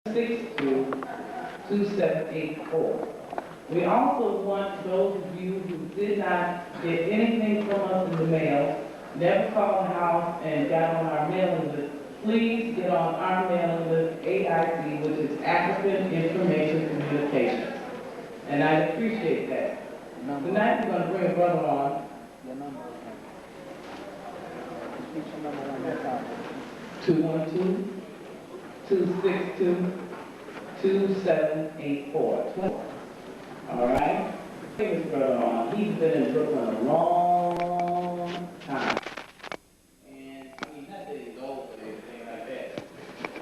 762-2784. We also want those of you who did not get anything from us in the mail, never called the house and got on our mailing list, please get on our mailing list, AIC, which is African Information Communications. And I appreciate that. Tonight we're going to bring a brother on. Your number. Repeat your number one more time. 212-262-2784. All right? Bring this brother on. He's been in Brooklyn a long time. And I mean, not that he's old or anything like that,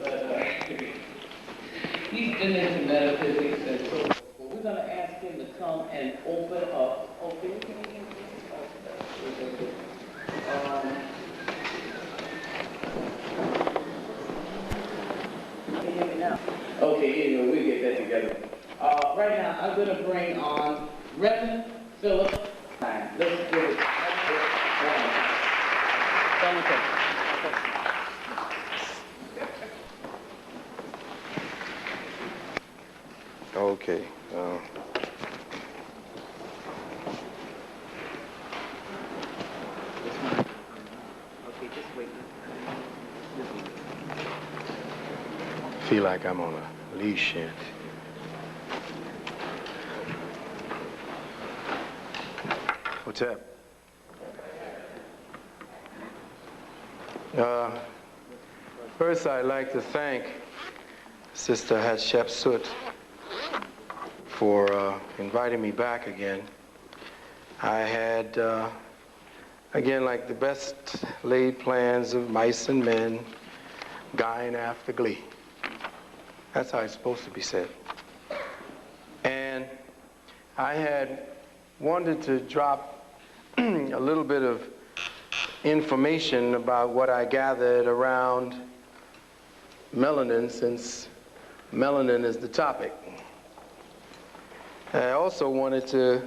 but he's been into metaphysics and so forth. But we're going to ask him to come and open up. Okay, okay, anyway, we'll get that together. Right now, I'm going to bring on Reverend Philip. Let's give it. Okay. Okay, just wait. Feel like I'm on a leash yet. What's up? First, I'd like to thank Sister Hatshepsut for inviting me back again. I had, again, like the best laid plans of mice and men, guying after glee. That's how it's supposed to be said. And I had wanted to drop a little bit of information about what I gathered around melanin, since melanin is the topic. I also wanted to,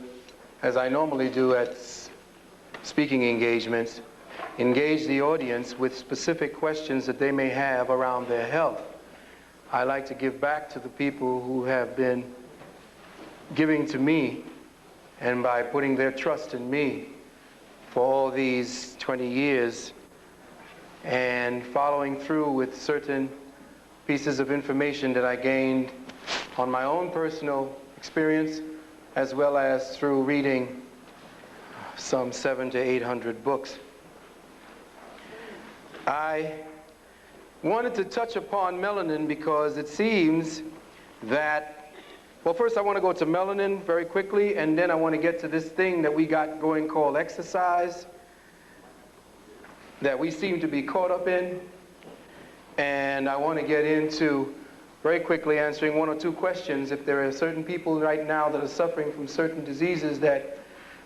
as I normally do at speaking engagements, engage the audience with specific questions that they may have around their health. I like to give back to the people who have been giving to me, and by putting their trust in me for all these 20 years and following through with certain pieces of information that I gained on my own personal experience, as well as through reading some 700 to 800 books. I wanted to touch upon melanin because it seems that, well, first I want to go to melanin very quickly, and then I want to get to this thing that we got going called exercise that we seem to be caught up in. And I want to get into very quickly answering one or two questions. If there are certain people right now that are suffering from certain diseases that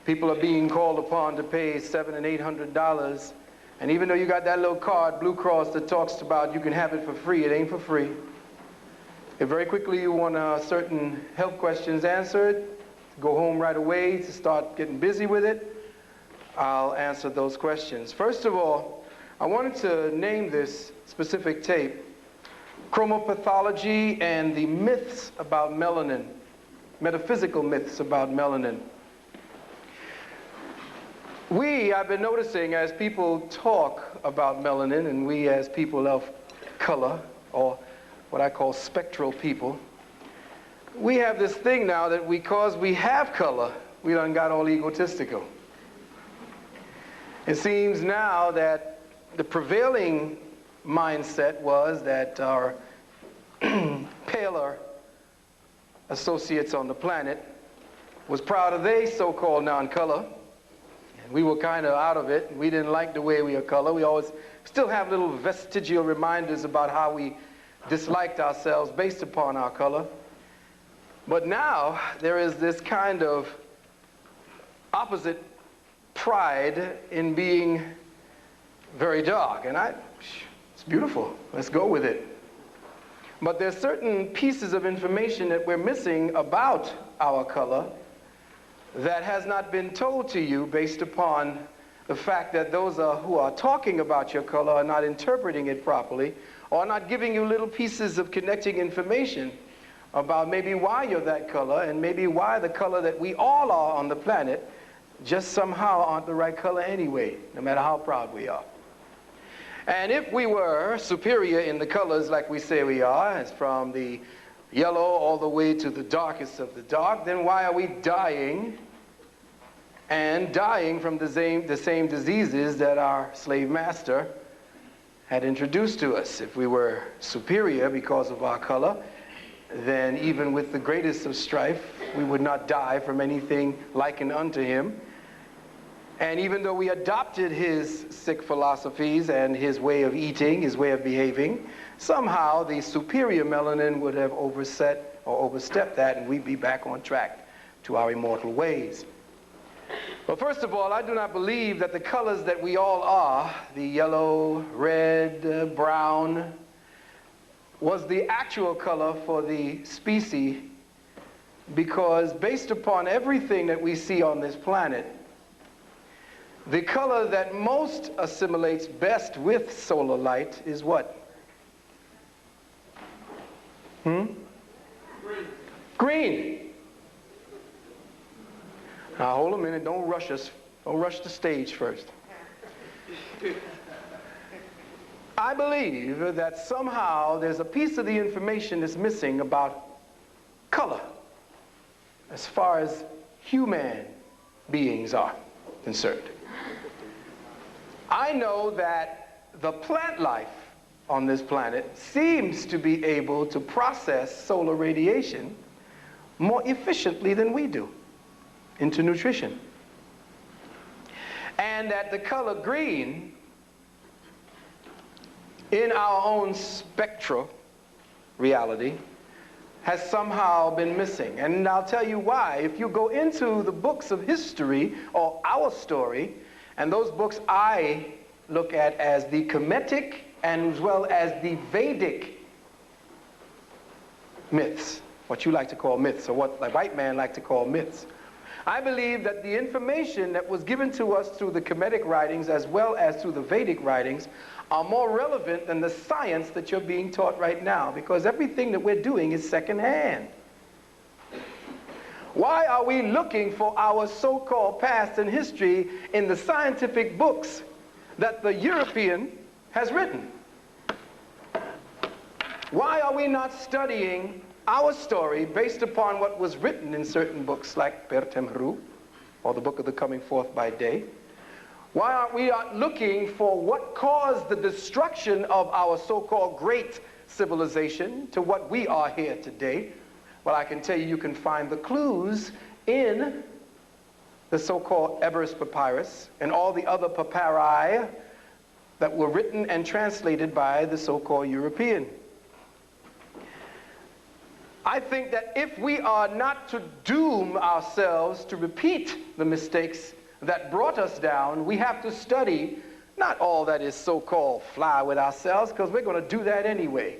people are being called upon to pay $700 and $800, and even though you got that little card, Blue Cross, that talks about you can have it for free, it ain't for free. If very quickly you want certain health questions answered, go home right away to start getting busy with it, I'll answer those questions. First of all, I wanted to name this specific tape, Chromopathology and the Myths About Melanin, Metaphysical Myths About Melanin. I've been noticing as people talk about melanin, and we as people of color, or what I call spectral people, we have this thing now that because we have color, we done got all egotistical. It seems now that the prevailing mindset was that our paler associates on the planet was proud of their so-called non-color. And we were kind of out of it. We didn't like the way we are color. We always still have little vestigial reminders about how we disliked ourselves based upon our color. But now there is this kind of opposite pride in being very dark. And it's beautiful. Let's go with it. But there's certain pieces of information that we're missing about our color that has not been told to you based upon the fact that those who are talking about your color are not interpreting it properly, or not giving you little pieces of connecting information about maybe why you're that color and maybe why the color that we all are on the planet just somehow aren't the right color anyway, no matter how proud we are. And if we were superior in the colors like we say we are, as from the yellow all the way to the darkest of the dark, then why are we dying and dying from the same diseases that our slave master had introduced to us? If we were superior because of our color, then even with the greatest of strife, we would not die from anything likened unto him. And even though we adopted his sick philosophies and his way of eating, his way of behaving, somehow the superior melanin would have overstepped that, and we'd be back on track to our immortal ways. Well, first of all, I do not believe that the colors that we all are, the yellow, red, brown, was the actual color for the species, because based upon everything that we see on this planet, the color that most assimilates best with solar light is what? Green. Green. Now hold a minute, don't rush us. Don't rush the stage first. I believe that somehow there's a piece of the information that's missing about color as far as human beings are concerned. I know that the plant life on this planet seems to be able to process solar radiation more efficiently than we do into nutrition. And that the color green in our own spectral reality has somehow been missing. And I'll tell you why. If you go into the books of history or our story, and those books I look at as the Kemetic and as well as the Vedic myths, what you like to call myths, or what the white man like to call myths. I believe that the information that was given to us through the Kemetic writings as well as through the Vedic writings are more relevant than the science that you're being taught right now, because everything that we're doing is secondhand. Why are we looking for our so-called past and history in the scientific books that the European has written? Why are we not studying our story based upon what was written in certain books like Pertemhru, or the Book of the Coming Forth by Day? Why aren't we looking for what caused the destruction of our so-called great civilization to what we are here today? Well, I can tell you, you can find the clues in the so-called Ebers Papyrus and all the other papyri that were written and translated by the so-called European. I think that if we are not to doom ourselves to repeat the mistakes that brought us down, we have to study not all that is so-called fly with ourselves, because we're going to do that anyway.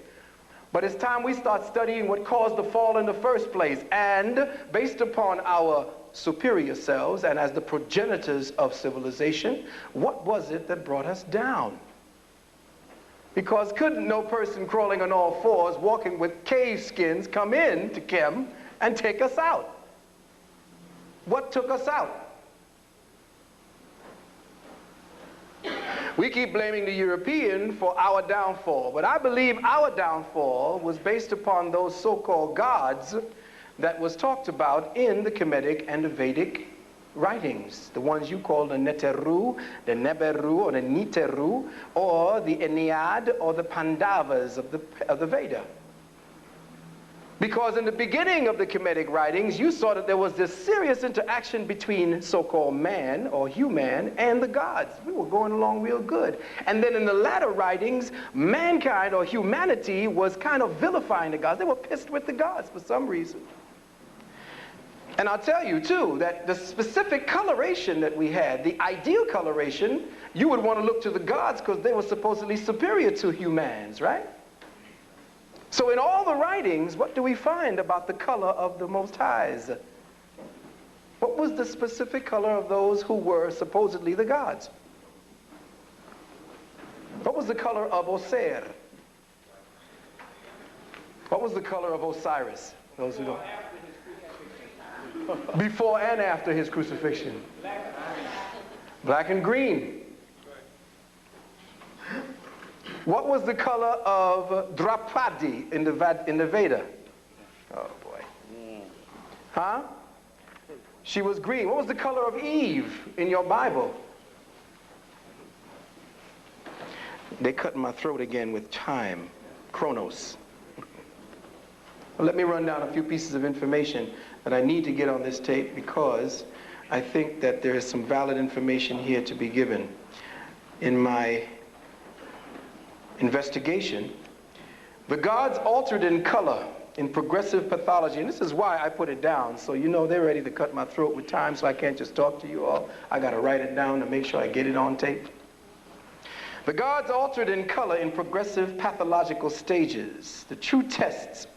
But it's time we start studying what caused the fall in the first place. And based upon our superior selves and as the progenitors of civilization, what was it that brought us down? Because couldn't no person crawling on all fours, walking with cave skins, come in to Chem and take us out? What took us out? We keep blaming the European for our downfall, but I believe our downfall was based upon those so-called gods that was talked about in the Kemetic and the Vedic writings, the ones you call the Neteru, the Neberu, or the Niteru, or the Ennead, or the Pandavas of the Veda. Because in the beginning of the Kemetic writings, you saw that there was this serious interaction between so-called man, or human, and the gods. We were going along real good. And then in the latter writings, mankind, or humanity, was kind of vilifying the gods. They were pissed with the gods for some reason. And I'll tell you, too, that the specific coloration that we had, the ideal coloration, you would want to look to the gods because they were supposedly superior to humans, right? So in all the writings, what do we find about the color of the Most Highs? What was the specific color of those who were supposedly the gods? What was the color of Oser? What was the color of Osiris? Those who don't. Before and after his crucifixion. Black and green. What was the color of Draupadi in the Veda? Oh boy. Huh? She was green. What was the color of Eve in your Bible? They cut my throat again with time. Chronos. Well, let me run down a few pieces of information that I need to get on this tape because I think that there is some valid information here to be given. In my investigation, the gods altered in color in progressive pathology, and this is why I put it down, so you know they're ready to cut my throat with time, so I can't just talk to you all. I got to write it down to make sure I get it on tape. The gods altered in color in progressive pathological stages. The true tests,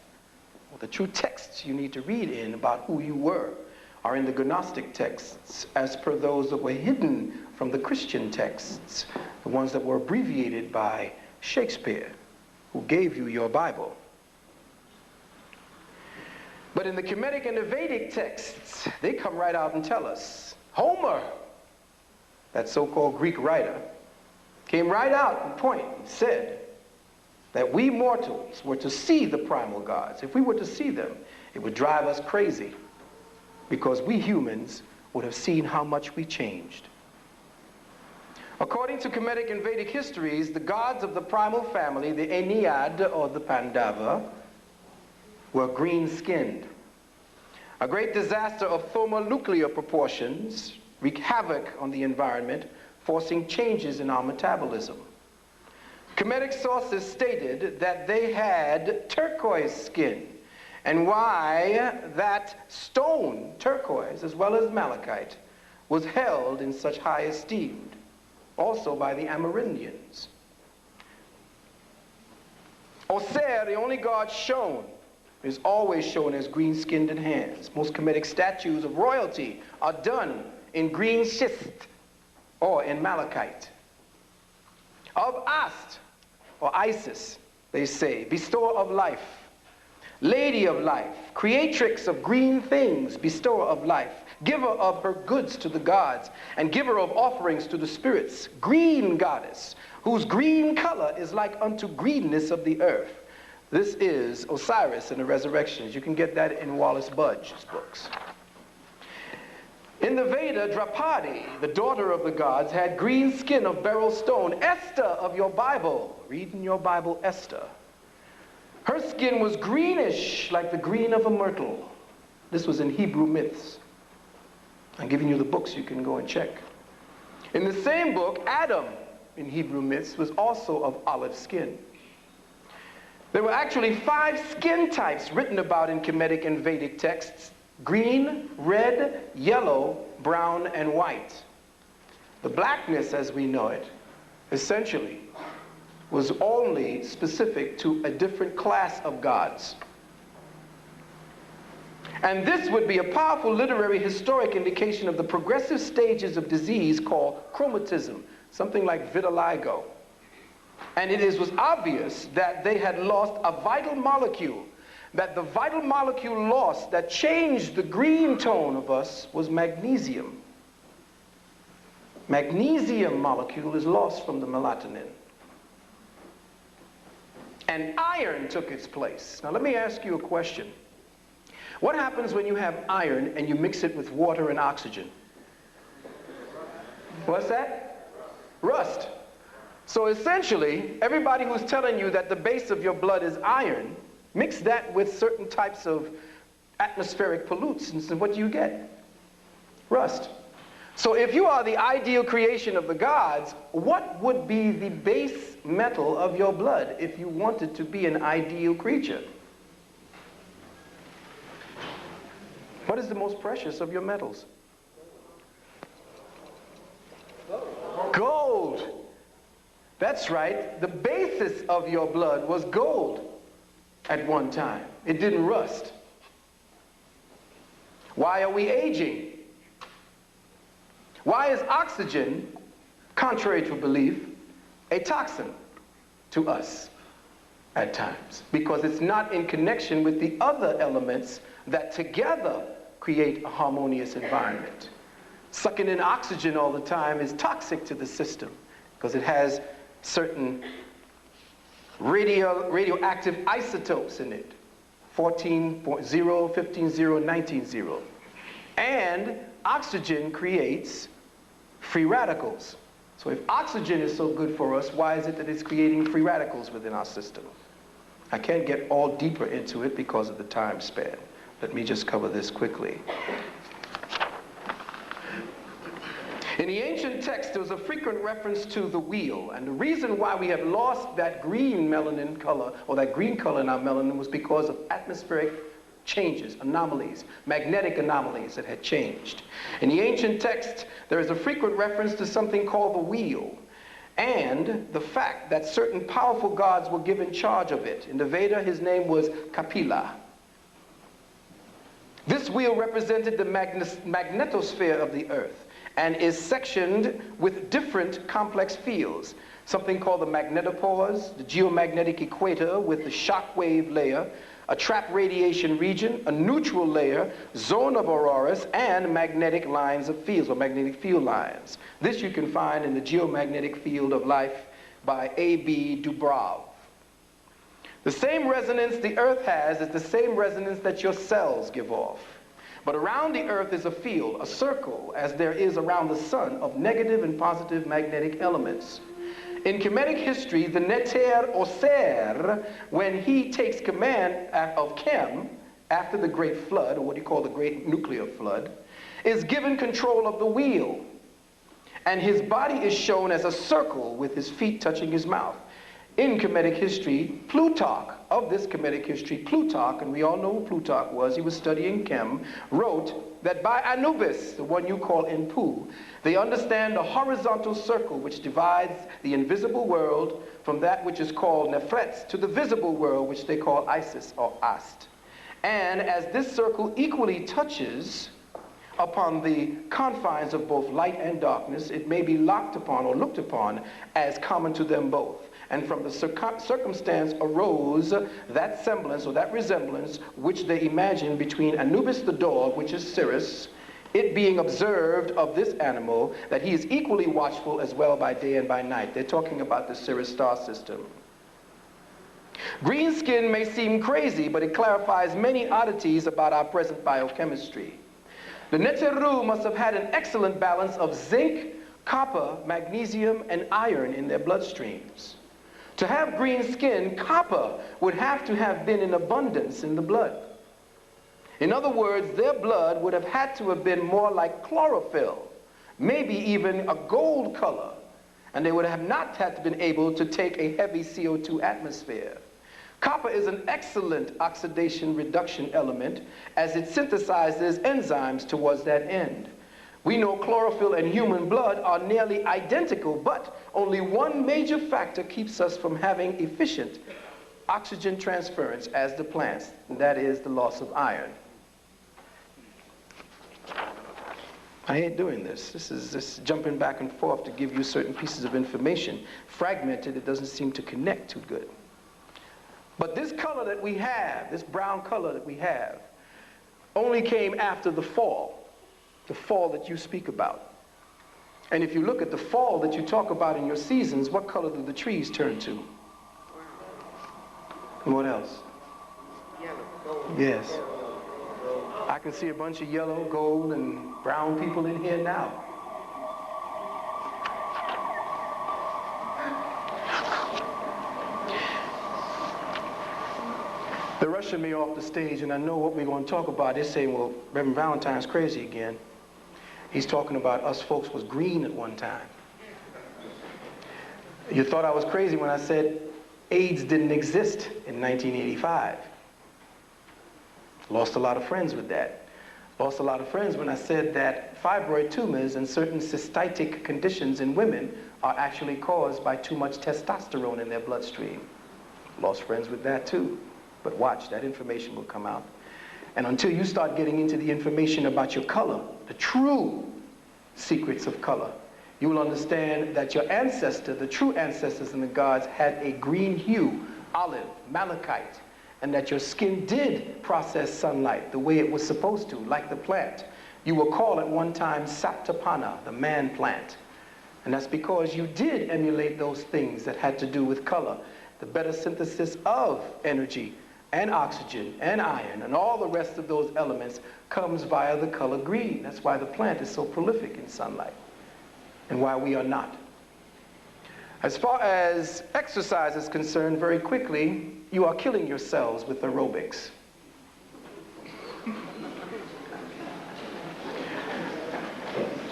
or the true texts you need to read in about who you were, are in the Gnostic texts, as per those that were hidden from the Christian texts, the ones that were abbreviated by Shakespeare, who gave you your Bible. But in the Kemetic and the Vedic texts, they come right out and tell us. Homer, that so-called Greek writer, came right out and said that we mortals were to see the primal gods. If we were to see them, it would drive us crazy because we humans would have seen how much we changed. According to Kemetic and Vedic histories, the gods of the primal family, the Ennead or the Pandava, were green-skinned. A great disaster of thermonuclear proportions wreaked havoc on the environment, forcing changes in our metabolism. Kemetic sources stated that they had turquoise skin, and why that stone, turquoise, as well as malachite, was held in such high esteem, also by the Amerindians. Oser, the only god shown, is always shown as green-skinned in hands. Most Kemetic statues of royalty are done in green schist or in malachite. Of Ast, or Isis, they say, bestower of life, lady of life, creatrix of green things, bestower of life, giver of her goods to the gods, and giver of offerings to the spirits, green goddess, whose green color is like unto greenness of the earth. This is Osiris in the Resurrections. You can get that in Wallace Budge's books. In the Veda, Draupadi, the daughter of the gods, had green skin of beryl stone. Esther of your Bible, read in your Bible Esther. Her skin was greenish like the green of a myrtle. This was in Hebrew myths. I'm giving you the books you can go and check. In the same book, Adam in Hebrew myths was also of olive skin. There were actually 5 skin types written about in Kemetic and Vedic texts: green, red, yellow, brown, and white. The blackness as we know it, essentially, was only specific to a different class of gods. And this would be a powerful literary historic indication of the progressive stages of disease called chromatism, something like vitiligo. And it was obvious that they had lost a vital molecule, that the vital molecule lost that changed the green tone of us was magnesium. Magnesium molecule is lost from the melatonin. And iron took its place. Now let me ask you a question. What happens when you have iron and you mix it with water and oxygen? What's that? Rust. So essentially, everybody who's telling you that the base of your blood is iron, mix that with certain types of atmospheric pollutants, and what do you get? Rust. So if you are the ideal creation of the gods, what would be the base metal of your blood if you wanted to be an ideal creature? What is the most precious of your metals? Gold. That's right. The basis of your blood was gold at one time. It didn't rust. Why are we aging? Why is oxygen, contrary to belief, a toxin to us? at times, because it's not in connection with the other elements that together create a harmonious environment. Sucking in oxygen all the time is toxic to the system because it has certain radioactive isotopes in it, 14.0, 15.0, 19.0. And oxygen creates free radicals. So if oxygen is so good for us, why is it that it's creating free radicals within our system? I can't get all deeper into it because of the time span. Let me just cover this quickly. In the ancient text, there was a frequent reference to the wheel. And the reason why we have lost that green melanin color, or that green color in our melanin, was because of atmospheric changes, anomalies, magnetic anomalies that had changed. In the ancient text, there is a frequent reference to something called the wheel, and the fact that certain powerful gods were given charge of it. In the Veda, his name was Kapila. This wheel represented the magnetosphere of the earth and is sectioned with different complex fields. Something called the magnetopause, the geomagnetic equator with the shock wave layer, a trap radiation region, a neutral layer, zone of auroras, and magnetic lines of fields, or magnetic field lines. This you can find in the Geomagnetic Field of Life by A.B. Dubrov. The same resonance the earth has is the same resonance that your cells give off. But around the earth is a field, a circle, as there is around the sun, of negative and positive magnetic elements. In Kemetic history, the Neter or Ser, when he takes command of Kem, after the great flood, or what you call the great nuclear flood, is given control of the wheel. And his body is shown as a circle with his feet touching his mouth. In Kemetic history, Plutarch, of this Kemetic history, Plutarch, and we all know who Plutarch was, he was studying Chem, wrote that by Anubis, the one you call Inpu, they understand a horizontal circle which divides the invisible world from that which is called Nefret to the visible world, which they call Isis or Ast. And as this circle equally touches upon the confines of both light and darkness, it may be looked upon as common to them both. And from the circumstance arose that semblance or that resemblance which they imagined between Anubis the dog, which is Sirius, it being observed of this animal that he is equally watchful as well by day and by night. They're talking about the Sirius star system. Green skin may seem crazy, but it clarifies many oddities about our present biochemistry. The Neteru must have had an excellent balance of zinc, copper, magnesium, and iron in their bloodstreams. To have green skin, copper would have to have been in abundance in the blood. In other words, their blood would have had to have been more like chlorophyll, maybe even a gold color, and they would have not had to been able to take a heavy CO2 atmosphere. Copper is an excellent oxidation reduction element as it synthesizes enzymes towards that end. We know chlorophyll and human blood are nearly identical, but only one major factor keeps us from having efficient oxygen transference as the plants, and that is the loss of iron. I hate doing this. This is just jumping back and forth to give you certain pieces of information. Fragmented, it doesn't seem to connect too good. But this color that we have, this brown color that we have, only came after the fall that you speak about. And if you look at the fall that you talk about in your seasons, what color do the trees turn to? And what else? Yellow, gold. Yes. I can see a bunch of yellow, gold, and brown people in here now. They're rushing me off the stage, and I know what we're going to talk about. They're saying, well, Reverend Valentine's crazy again. He's talking about us folks was green at one time. You thought I was crazy when I said AIDS didn't exist in 1985. Lost a lot of friends with that. Lost a lot of friends when I said that fibroid tumors and certain cystitic conditions in women are actually caused by too much testosterone in their bloodstream. Lost friends with that too. But watch, that information will come out. And until you start getting into the information about your color, the true secrets of color, you will understand that your ancestor, the true ancestors and the gods, had a green hue olive, malachite, and that your skin did process sunlight the way it was supposed to, like the plant. You were called at one time Saptapana, the man plant. And that's because you did emulate those things that had to do with color. The better synthesis of energy and oxygen and iron and all the rest of those elements comes via the color green. That's why the plant is so prolific in sunlight and why we are not. As far as exercise is concerned, very quickly, you are killing yourselves with aerobics.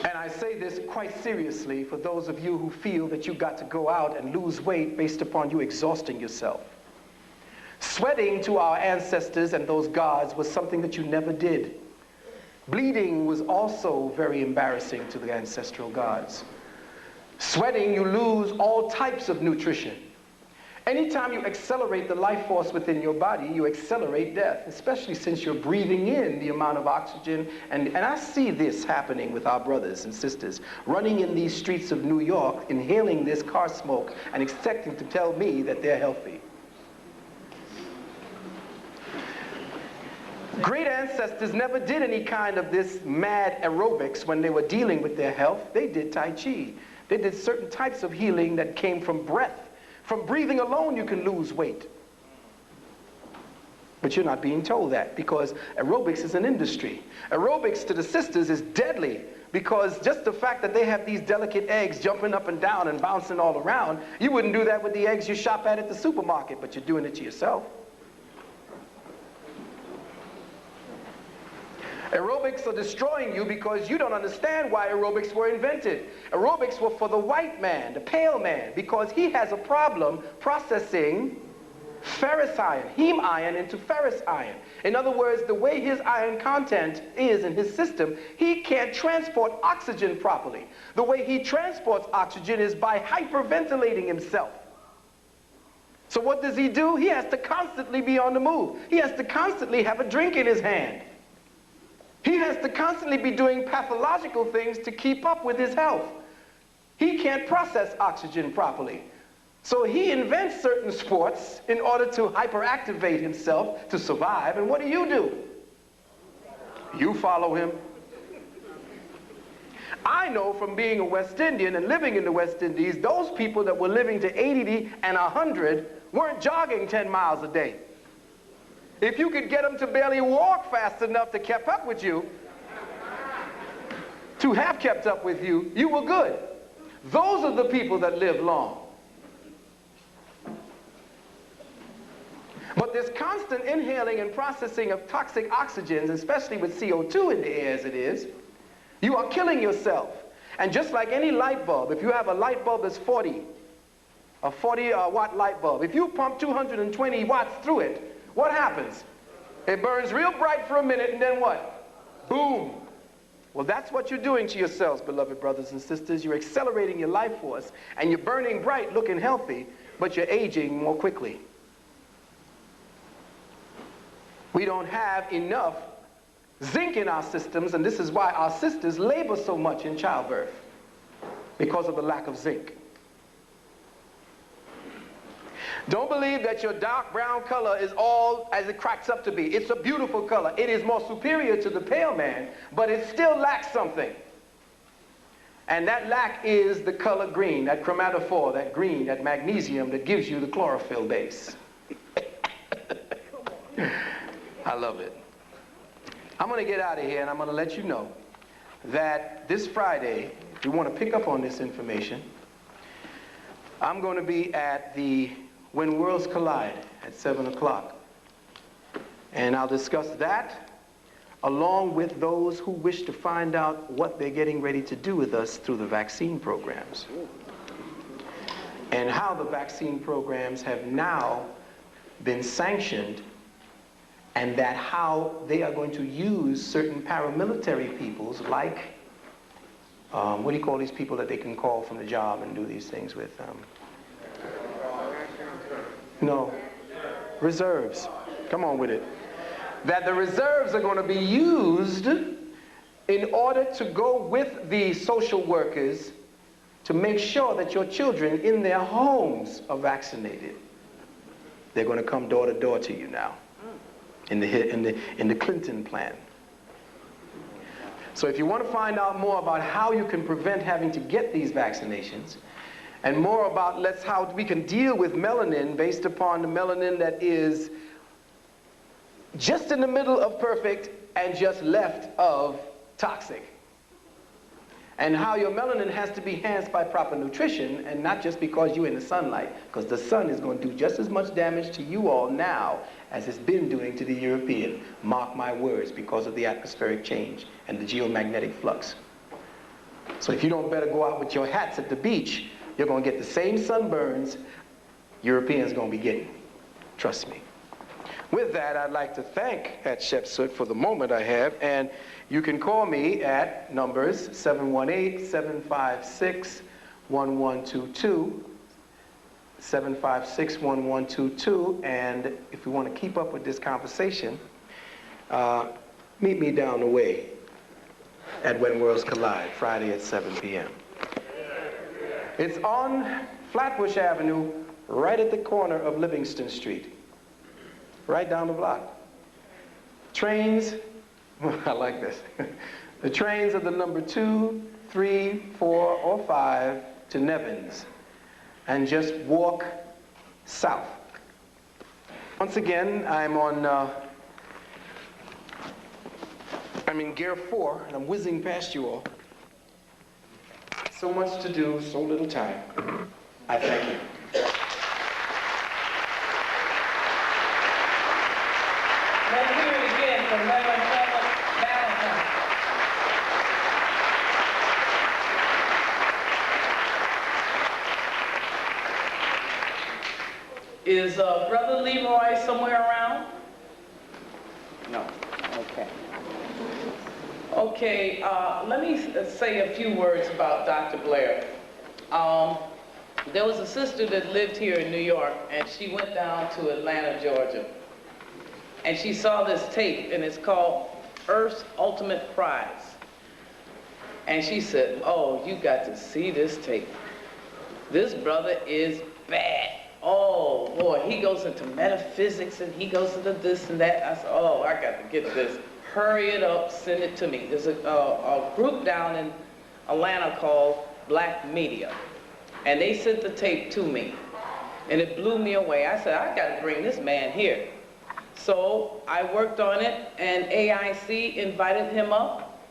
And I say this quite seriously for those of you who feel that you've got to go out and lose weight based upon you exhausting yourself. Sweating to our ancestors and those gods was something that you never did. Bleeding was also very embarrassing to the ancestral gods. Sweating, you lose all types of nutrition. Anytime you accelerate the life force within your body, you accelerate death, especially since you're breathing in the amount of oxygen. And I see this happening with our brothers and sisters, running in these streets of New York, inhaling this car smoke, and expecting to tell me that they're healthy. Great ancestors never did any kind of this mad aerobics when they were dealing with their health. They did Tai Chi. They did certain types of healing that came from breath. From breathing alone, you can lose weight. But you're not being told that because aerobics is an industry. Aerobics to the sisters is deadly because just the fact that they have these delicate eggs jumping up and down and bouncing all around, you wouldn't do that with the eggs you shop at the supermarket, but you're doing it to yourself. Aerobics are destroying you because you don't understand why aerobics were invented. Aerobics were for the white man, the pale man, because he has a problem processing ferrous iron, heme iron into ferrous iron. In other words, the way his iron content is in his system, he can't transport oxygen properly. The way he transports oxygen is by hyperventilating himself. So what does he do? He has to constantly be on the move. He has to constantly have a drink in his hand. He has to constantly be doing pathological things to keep up with his health. He can't process oxygen properly. So he invents certain sports in order to hyperactivate himself to survive. And what do? You follow him. I know from being a West Indian and living in the West Indies, those people that were living to 80 and 100 weren't jogging 10 miles a day. If you could get them to barely walk fast enough to keep up with you, to have kept up with you, you were good. Those are the people that live long. But this constant inhaling and processing of toxic oxygens, especially with CO2 in the air as it is, you are killing yourself. And just like any light bulb, if you have a light bulb that's 40, a 40-watt light bulb, if you pump 220 watts through it, what happens? It burns real bright for a minute and then what? Boom. Well, that's what you're doing to yourselves, beloved brothers and sisters. You're accelerating your life force and you're burning bright, looking healthy, but you're aging more quickly. We don't have enough zinc in our systems, and this is why our sisters labor so much in childbirth, because of the lack of zinc. Don't believe that your dark brown color is all as it cracks up to be. It's a beautiful color. It is more superior to the pale man, but it still lacks something. And that lack is the color green, that chromatophore, that green, that magnesium that gives you the chlorophyll base. I love it. I'm going to get out of here and I'm going to let you know that this Friday, if you want to pick up on this information, I'm going to be at the When Worlds Collide at 7 o'clock. And I'll discuss that along with those who wish to find out what they're getting ready to do with us through the vaccine programs. And how the vaccine programs have now been sanctioned, and that how they are going to use certain paramilitary peoples like, what do you call these people that they can call from the job and do these things with? No, reserves. Come on with it. That the reserves are going to be used in order to go with the social workers to make sure that your children in their homes are vaccinated. They're going to come door to door to you now in the Clinton plan. So if you want to find out more about how you can prevent having to get these vaccinations, and more about how we can deal with melanin based upon the melanin that is just in the middle of perfect and just left of toxic, and how your melanin has to be enhanced by proper nutrition, and not just because you're in the sunlight, because the sun is going to do just as much damage to you all now as it's been doing to the European. Mark my words, because of the atmospheric change and the geomagnetic flux. So if you don't better go out with your hats at the beach, you're going to get the same sunburns Europeans going to be getting. Trust me. With that, I'd like to thank Hatshepsut for the moment I have, and you can call me at numbers 718-756-1122, 756-1122, and if you want to keep up with this conversation, meet me down the way at When Worlds Collide, Friday at 7 p.m. It's on Flatbush Avenue, right at the corner of Livingston Street. Right down the block. Trains, I like this. The trains are the number 2, 3, 4, or 5 to Nevins. And just walk south. Once again, I'm in gear 4, and I'm whizzing past you all. So much to do, so little time. I thank you. Let's hear it again from Reverend Valentine. Is Brother Leroy somewhere around? No. Okay. Okay, let me say a few words about Dr. Blair. There was a sister that lived here in New York, and she went down to Atlanta, Georgia. And she saw this tape, and it's called Earth's Ultimate Prize. And she said, oh, you got to see this tape. This brother is bad. Oh, boy, he goes into metaphysics, and he goes into this and that. I said, oh, I got to get this. Hurry it up, send it to me. There's a group down in Atlanta called Black Media. And they sent the tape to me. And it blew me away. I said, I got to bring this man here. So I worked on it, and AIC invited him up,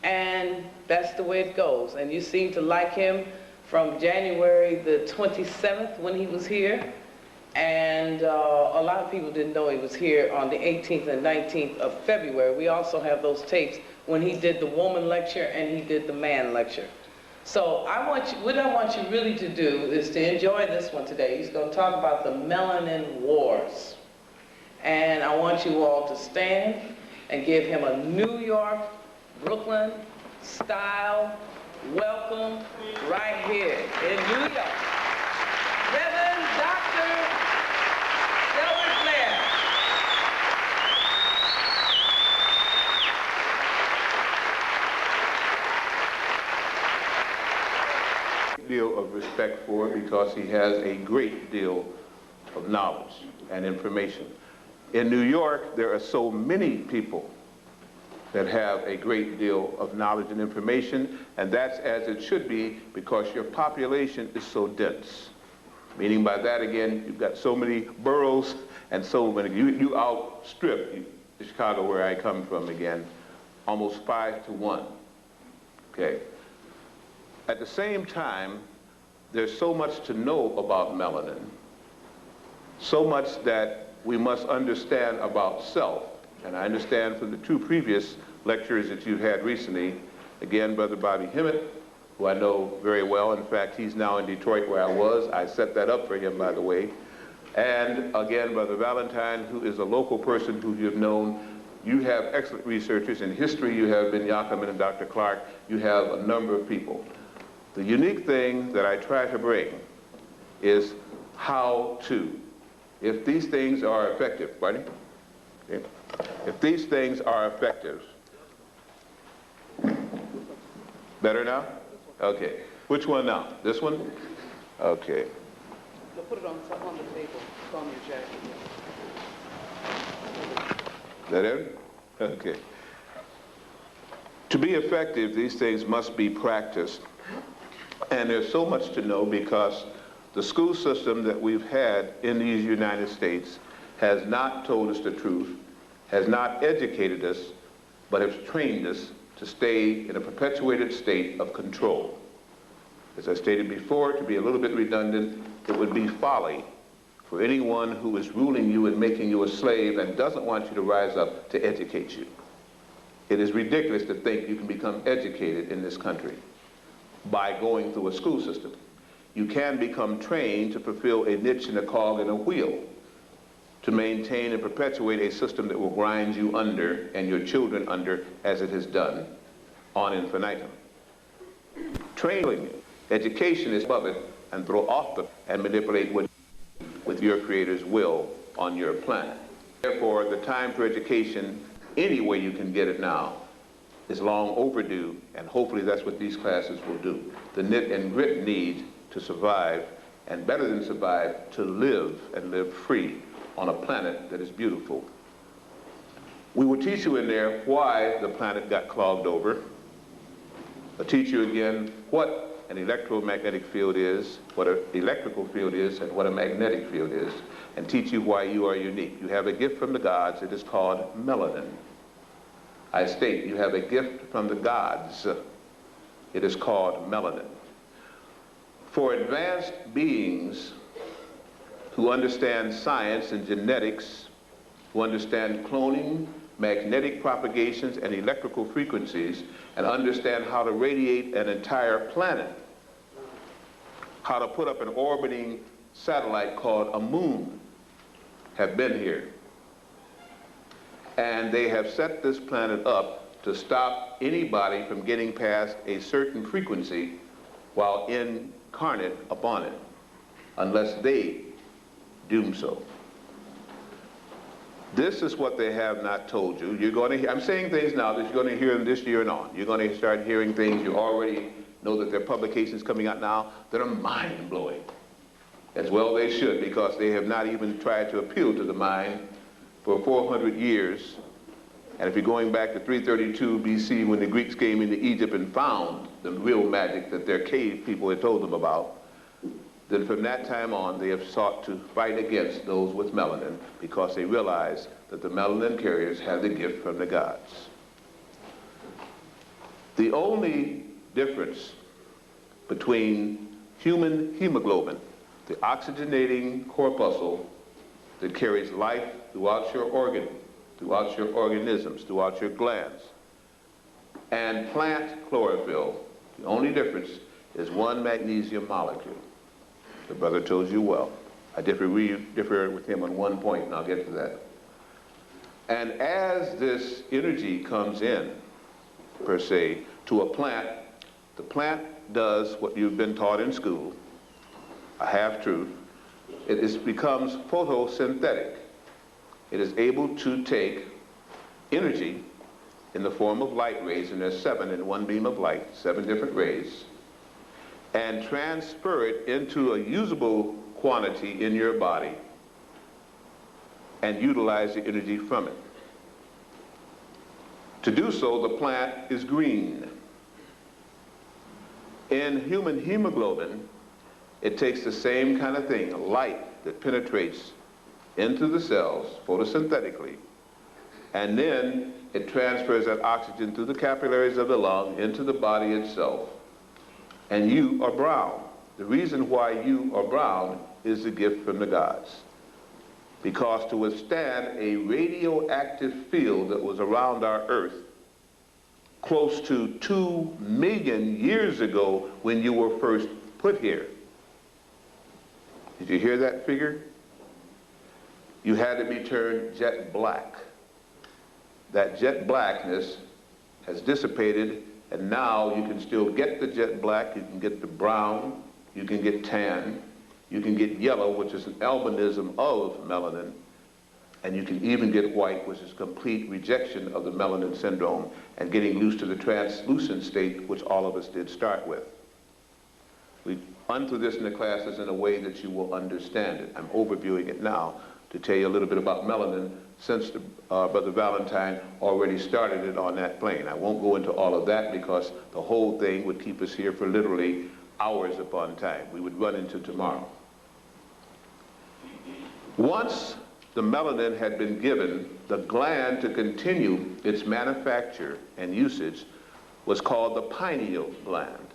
and that's the way it goes. And you seem to like him from January the 27th when he was here, and a lot of people didn't know he was here on the 18th and 19th of February. We also have those tapes when he did the woman lecture and he did the man lecture. So what I want you really to do is to enjoy this one today. He's going to talk about the Melanin Wars. And I want you all to stand and give him a New York, Brooklyn style welcome right here in New York. Reverend Dr. Delbert Blair. Deal of respect for because he has a great deal of knowledge and information. In New York, there are so many people that have a great deal of knowledge and information, and that's as it should be because your population is so dense. Meaning by that, again, you've got so many boroughs and so many, you outstrip Chicago, where I come from, again, almost 5 to 1, okay? At the same time, there's so much to know about melanin, so much that we must understand about self. And I understand from the 2 previous lectures that you've had recently, again, Brother Bobby Hemmett, who I know very well. In fact, he's now in Detroit where I was. I set that up for him, by the way. And again, Brother Valentine, who is a local person who you've known. You have excellent researchers. In history, you have Ben Yakiman and Dr. Clark. You have a number of people. The unique thing that I try to bring is how to. If these things are effective, pardon? Okay. If these things are effective, better now? Okay. Which one now? This one? Okay. Put it on the table. on your jacket. Is that it? Okay. To be effective, these things must be practiced. And there's so much to know because the school system that we've had in these United States has not told us the truth, has not educated us, but has trained us to stay in a perpetuated state of control. As I stated before, to be a little bit redundant, it would be folly for anyone who is ruling you and making you a slave and doesn't want you to rise up to educate you. It is ridiculous to think you can become educated in this country by going through a school system. You can become trained to fulfill a niche and a cog in a wheel, to maintain and perpetuate a system that will grind you under and your children under, as it has done on infinitum. Training, education is above it, and throw off the and manipulate with your Creator's will on your planet. Therefore, the time for education, any way you can get it now, is long overdue, and hopefully that's what these classes will do. The knit and grit need to survive, and better than survive, to live and live free on a planet that is beautiful. We will teach you in there why the planet got clogged over. I'll teach you again what an electromagnetic field is, what an electrical field is, and what a magnetic field is, and teach you why you are unique. You have a gift from the gods. It is called melanin. I state you have a gift from the gods. It is called melanin. For advanced beings who understand science and genetics, who understand cloning, magnetic propagations, and electrical frequencies, and understand how to radiate an entire planet, how to put up an orbiting satellite called a moon, have been here. And they have set this planet up to stop anybody from getting past a certain frequency while incarnate upon it, unless they doom so. This is what they have not told you. You're going to hear, I'm saying things now that you're going to hear them this year and on. You're going to start hearing things you already know that there are publications coming out now that are mind-blowing. As well they should, because they have not even tried to appeal to the mind for 400 years. And if you're going back to 332 BC when the Greeks came into Egypt and found the real magic that their cave people had told them about, then from that time on they have sought to fight against those with melanin because they realize that the melanin carriers have the gift from the gods. The only difference between human hemoglobin, the oxygenating corpuscle that carries life throughout your organ, throughout your organisms, throughout your glands, and plant chlorophyll, the only difference is one magnesium molecule. The brother told you well. I differ with him on one point, and I'll get to that. And as this energy comes in, per se, to a plant, the plant does what you've been taught in school, a half-truth. It becomes photosynthetic. It is able to take energy in the form of light rays, and there's 7 in one beam of light, 7 different rays, and transfer it into a usable quantity in your body and utilize the energy from it. To do so, the plant is green. In human hemoglobin, it takes the same kind of thing, light that penetrates into the cells photosynthetically, and then it transfers that oxygen through the capillaries of the lung into the body itself. And you are brown. The reason why you are brown is the gift from the gods. Because to withstand a radioactive field that was around our earth close to 2 million years ago when you were first put here. Did you hear that figure? You had to be turned jet black. That jet blackness has dissipated, and now you can still get the jet black, you can get the brown, you can get tan, you can get yellow, which is an albinism of melanin, and you can even get white, which is complete rejection of the melanin syndrome and getting loose to the translucent state, which all of us did start with. We unto this in the classes in a way that you will understand it. I'm overviewing it now to tell you a little bit about melanin, since Brother Valentine already started it on that plane. I won't go into all of that because the whole thing would keep us here for literally hours upon time. We would run into tomorrow. Once the melanin had been given, the gland to continue its manufacture and usage was called the pineal gland.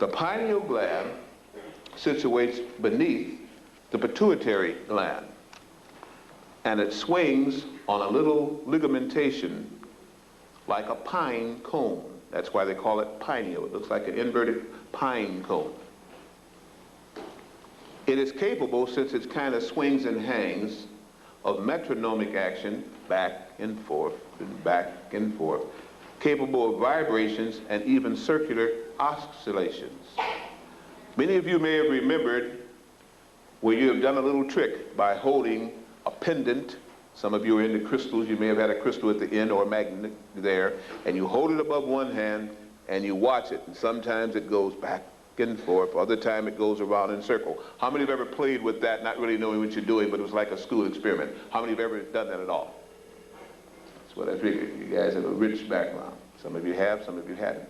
The pineal gland situates beneath the pituitary gland, and it swings on a little ligamentation like a pine cone. That's why they call it pineal. It looks like an inverted pine cone. It is capable, since it kind of swings and hangs, of metronomic action, back and forth, and back and forth, capable of vibrations and even circular oscillations. Many of you may have remembered where you have done a little trick by holding a pendant. Some of you are into crystals. You may have had a crystal at the end or a magnet there, and you hold it above one hand and you watch it, and sometimes it goes back and forth, other time it goes around in a circle. How many have ever played with that, not really knowing what you're doing, but it was like a school experiment? How many have ever done that at all? That's what I figured. You guys have a rich background. Some of you have, some of you hadn't.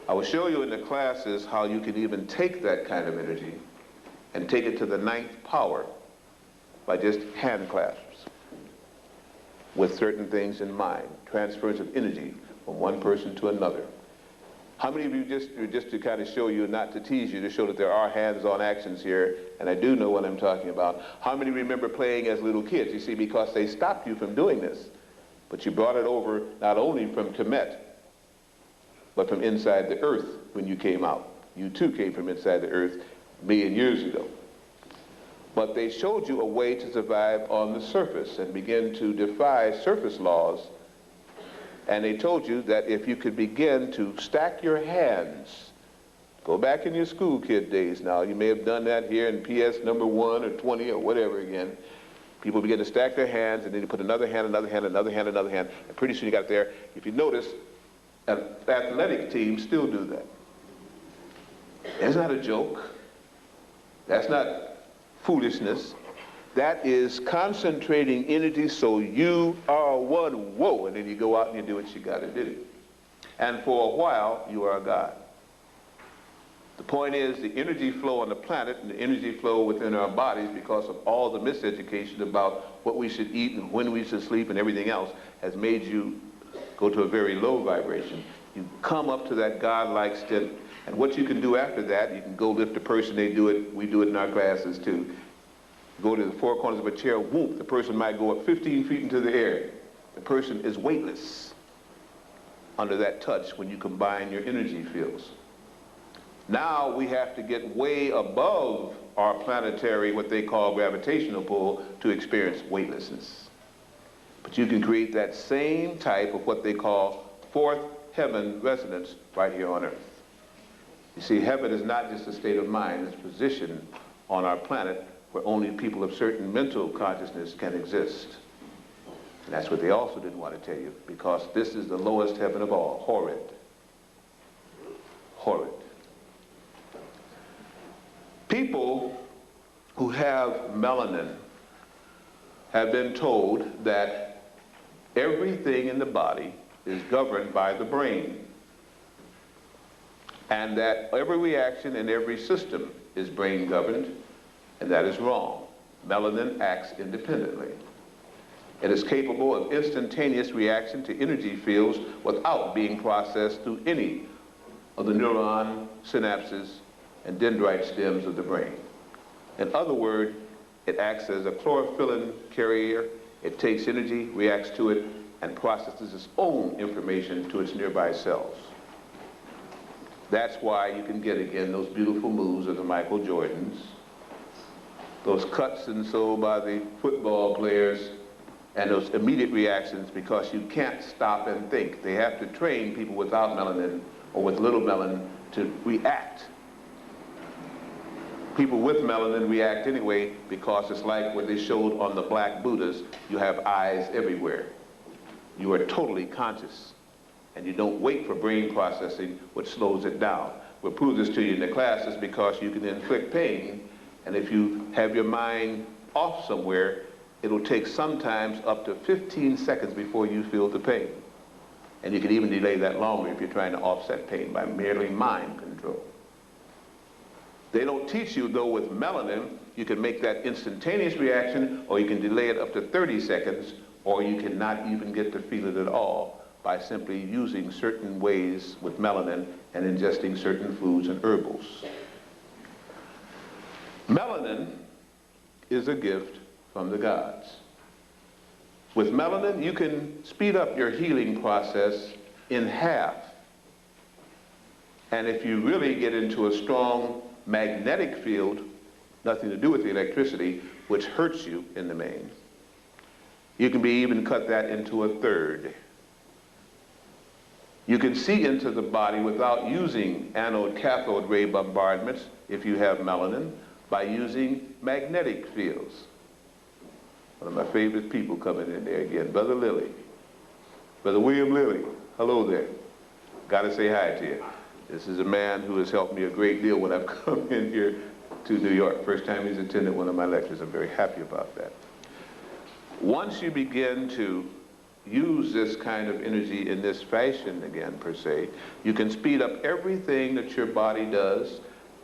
I will show you in the classes how you can even take that kind of energy and take it to the 9th power by just hand clasps with certain things in mind, transfers of energy from one person to another. How many of you, just to kind of show you, not to tease you, to show that there are hands-on actions here, and I do know what I'm talking about, how many remember playing as little kids? You see, because they stopped you from doing this, but you brought it over not only from Kemet, but from inside the earth when you came out. You too came from inside the earth a million years ago. But they showed you a way to survive on the surface and begin to defy surface laws. And they told you that if you could begin to stack your hands, go back in your school kid days now, you may have done that here in PS number 1 or 20 or whatever again. People begin to stack their hands, and then you put another hand, another hand, another hand, another hand, and pretty soon you got there. If you notice, athletic teams still do that. That's not a joke. That's not foolishness. That is concentrating energy so you are one, whoa, and then you go out and you do what you got to do. And for a while, you are a god. The point is, the energy flow on the planet and the energy flow within our bodies, because of all the miseducation about what we should eat and when we should sleep and everything else, has made you go to a very low vibration. You come up to that godlike state, and what you can do after that, you can go lift a person. They do it, we do it in our classes too. Go to the 4 corners of a chair, whoop, the person might go up 15 feet into the air. The person is weightless under that touch when you combine your energy fields. Now we have to get way above our planetary, what they call gravitational pull, to experience weightlessness. But you can create that same type of what they call fourth heaven resonance right here on Earth. You see, heaven is not just a state of mind, it's positioned on our planet where only people of certain mental consciousness can exist. And that's what they also didn't want to tell you, because this is the lowest heaven of all, horrid. Horrid. People who have melanin have been told that everything in the body is governed by the brain, and that every reaction in every system is brain governed, and that is wrong. Melanin acts independently. It is capable of instantaneous reaction to energy fields without being processed through any of the neuron synapses and dendrite stems of the brain. In other words, it acts as a chlorophyllin carrier. It takes energy, reacts to it, and processes its own information to its nearby cells. That's why you can get, again, those beautiful moves of the Michael Jordans, those cuts and so by the football players, and those immediate reactions, because you can't stop and think. They have to train people without melanin or with little melanin to react. People with melanin react anyway, because it's like what they showed on the black Buddhas. You have eyes everywhere. You are totally conscious, and you don't wait for brain processing, which slows it down. we'll prove this to you in the classes because you can inflict pain, and if you have your mind off somewhere, it'll take sometimes up to 15 seconds before you feel the pain. And you can even delay that longer if you're trying to offset pain by merely mind control. They don't teach you, though, with melanin, you can make that instantaneous reaction, or you can delay it up to 30 seconds, or you cannot even get to feel it at all by simply using certain ways with melanin and ingesting certain foods and herbals. Melanin is a gift from the gods. With melanin, you can speed up your healing process in half. And if you really get into a strong magnetic field, nothing to do with the electricity, which hurts you in the main, you can even cut that into a third. You can see into the body without using anode-cathode ray bombardments, if you have melanin, by using magnetic fields. One of my favorite people coming in there again, Brother Lilly. Brother William Lilly, hello there. Gotta say hi to you. This is a man who has helped me a great deal when I've come in here to New York. First time he's attended one of my lectures. I'm very happy about that. Once you begin to use this kind of energy in this fashion again, per se, you can speed up everything that your body does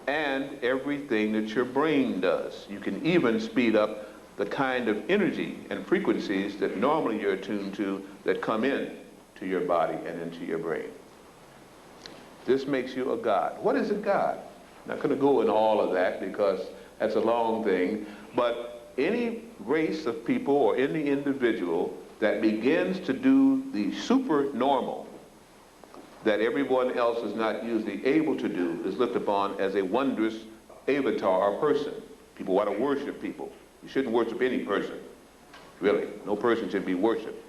and everything that your brain does. You can even speed up the kind of energy and frequencies that normally you're attuned to that come in to your body and into your brain. This makes you a god. What is a god? I'm not going to go into all of that because that's a long thing, but any race of people or any individual that begins to do the supernormal that everyone else is not usually able to do is looked upon as a wondrous avatar or person. People want to worship people. You shouldn't worship any person, really. No person should be worshipped.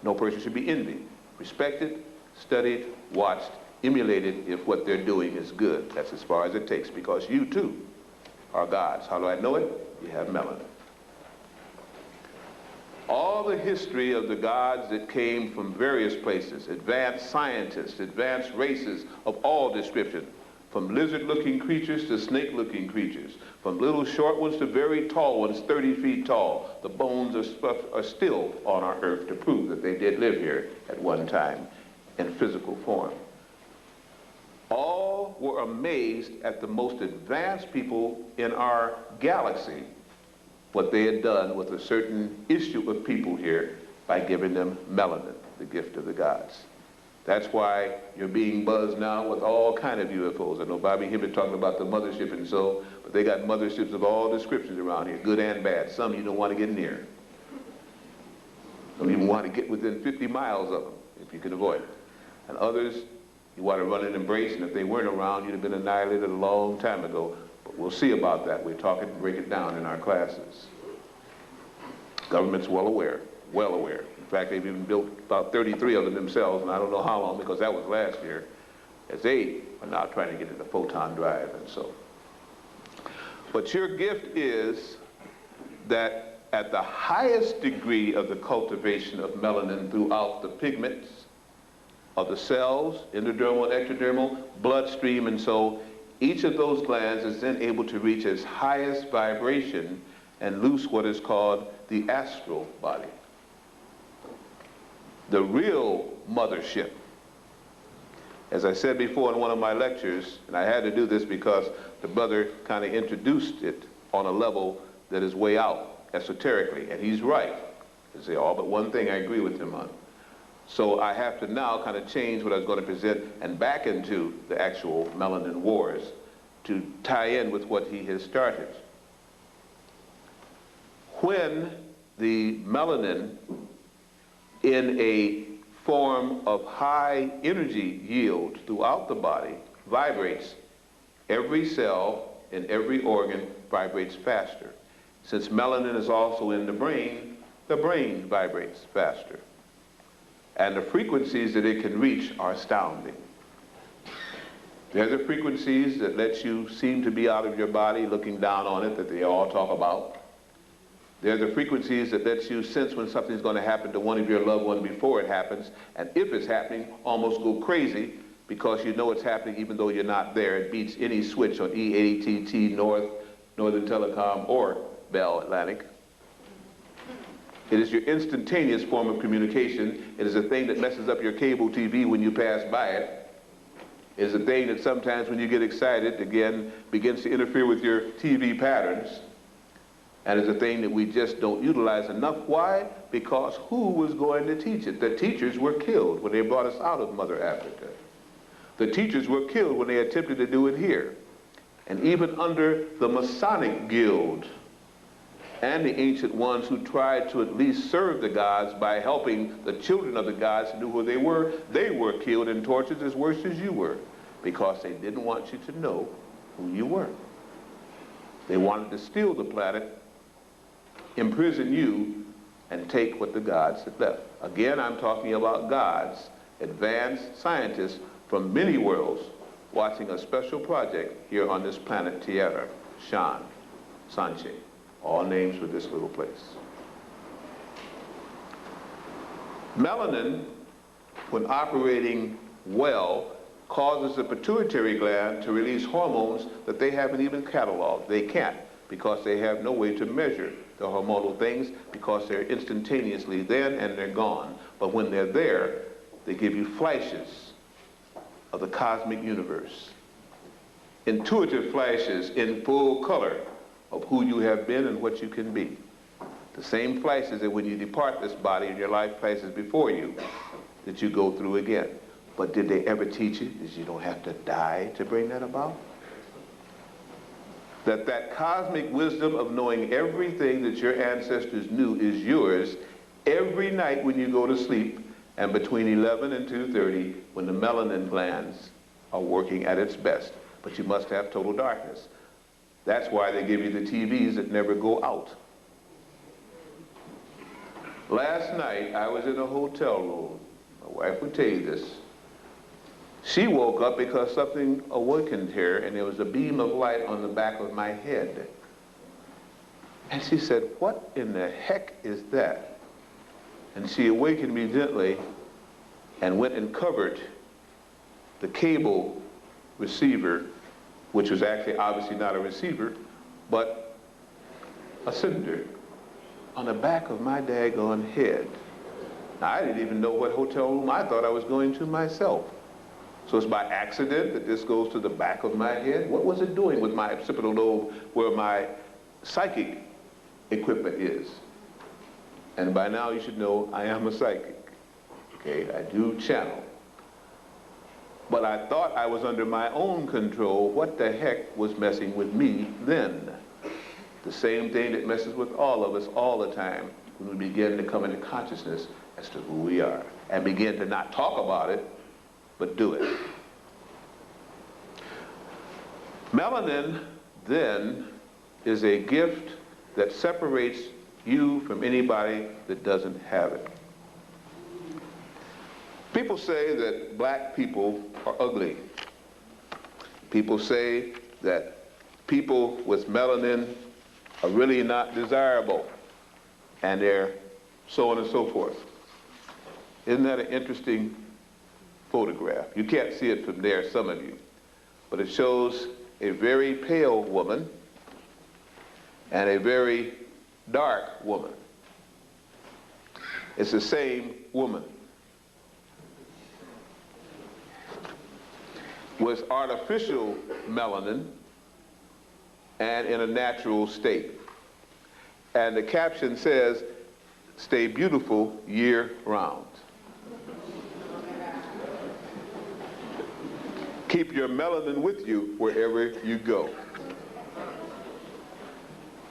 No person should be envied. Respected, studied, watched, emulated if what they're doing is good. That's as far as it takes, because you too are gods. How do I know it? You have melanin. All the history of the gods that came from various places, advanced scientists, advanced races of all description, from lizard-looking creatures to snake-looking creatures, from little short ones to very tall ones, 30 feet tall. The bones are still on our earth to prove that they did live here at one time in physical form. All were amazed at the most advanced people in our galaxy, what they had done with a certain issue of people here by giving them melanin, the gift of the gods. That's why you're being buzzed now with all kind of UFOs. I know Bobby Hibbert talking about the mothership and so, but they got motherships of all descriptions around here, good and bad. Some you don't want to get near. Don't even want to get within 50 miles of them, if you can avoid it. And others, you want to run and embrace, and if they weren't around, you'd have been annihilated a long time ago. But we'll see about that. We talk it and break it down in our classes. Government's well aware, well aware. In fact, they've even built about 33 of them themselves, and I don't know how long, because that was last year, as they are now trying to get into photon drive and so. But your gift is that at the highest degree of the cultivation of melanin throughout the pigments of the cells, endodermal and ectodermal, bloodstream, and so, each of those glands is then able to reach its highest vibration and loose what is called the astral body. The real mothership. As I said before in one of my lectures, and I had to do this because the brother kind of introduced it on a level that is way out esoterically, and he's right. You say all but one thing I agree with him on. So I have to now kind of change what I was going to present and back into the actual melanin wars to tie in with what he has started. When the melanin in a form of high energy yield throughout the body vibrates, every cell in every organ vibrates faster. Since melanin is also in the brain vibrates faster. And the frequencies that it can reach are astounding. They're the frequencies that let you seem to be out of your body looking down on it that they all talk about. They're the frequencies that let you sense when something's going to happen to one of your loved ones before it happens, and if it's happening, almost go crazy because you know it's happening even though you're not there. It beats any switch on EATT, Northern Telecom, or Bell Atlantic. It is your instantaneous form of communication. It is a thing that messes up your cable TV when you pass by it. It is a thing that sometimes when you get excited, again, begins to interfere with your TV patterns. And it's a thing that we just don't utilize enough. Why? Because who was going to teach it? The teachers were killed when they brought us out of Mother Africa. The teachers were killed when they attempted to do it here. And even under the Masonic Guild and the ancient ones who tried to at least serve the gods by helping the children of the gods to know who they were killed and tortured as worse as you were, because they didn't want you to know who you were. They wanted to steal the planet, imprison you, and take what the gods had left. Again, I'm talking about gods, advanced scientists from many worlds, watching a special project here on this planet Tierra, Shan, Sanche, all names for this little place. Melanin, when operating well, causes the pituitary gland to release hormones that they haven't even cataloged. They can't, because they have no way to measure the hormonal things, because they're instantaneously then and they're gone. But when they're there, they give you flashes of the cosmic universe. Intuitive flashes in full color of who you have been and what you can be. The same flashes that when you depart this body and your life passes before you, that you go through again. But did they ever teach you that you don't have to die to bring that about? That cosmic wisdom of knowing everything that your ancestors knew is yours every night when you go to sleep, and between 11 and 2:30 when the melanin glands are working at its best. But you must have total darkness. That's why they give you the TVs that never go out. Last night, I was in a hotel room. My wife would tell you this. She woke up because something awakened her, and there was a beam of light on the back of my head. And she said, "What in the heck is that?" And she awakened me gently and went and covered the cable receiver, which was actually obviously not a receiver, but a sender, on the back of my daggone head. Now, I didn't even know what hotel room I thought I was going to myself. So it's by accident that this goes to the back of my head? What was it doing with my occipital lobe where my psychic equipment is? And by now you should know I am a psychic. Okay, I do channel. But I thought I was under my own control. What the heck was messing with me then? The same thing that messes with all of us all the time when we begin to come into consciousness as to who we are and begin to not talk about it, but do it. Melanin, then, is a gift that separates you from anybody that doesn't have it. People say that black people are ugly. People say that people with melanin are really not desirable, and they're so on and so forth. Isn't that an interesting photograph? You can't see it from there, some of you, but it shows a very pale woman and a very dark woman. It's the same woman with artificial melanin and in a natural state. And the caption says, "Stay beautiful year round." Keep your melanin with you wherever you go.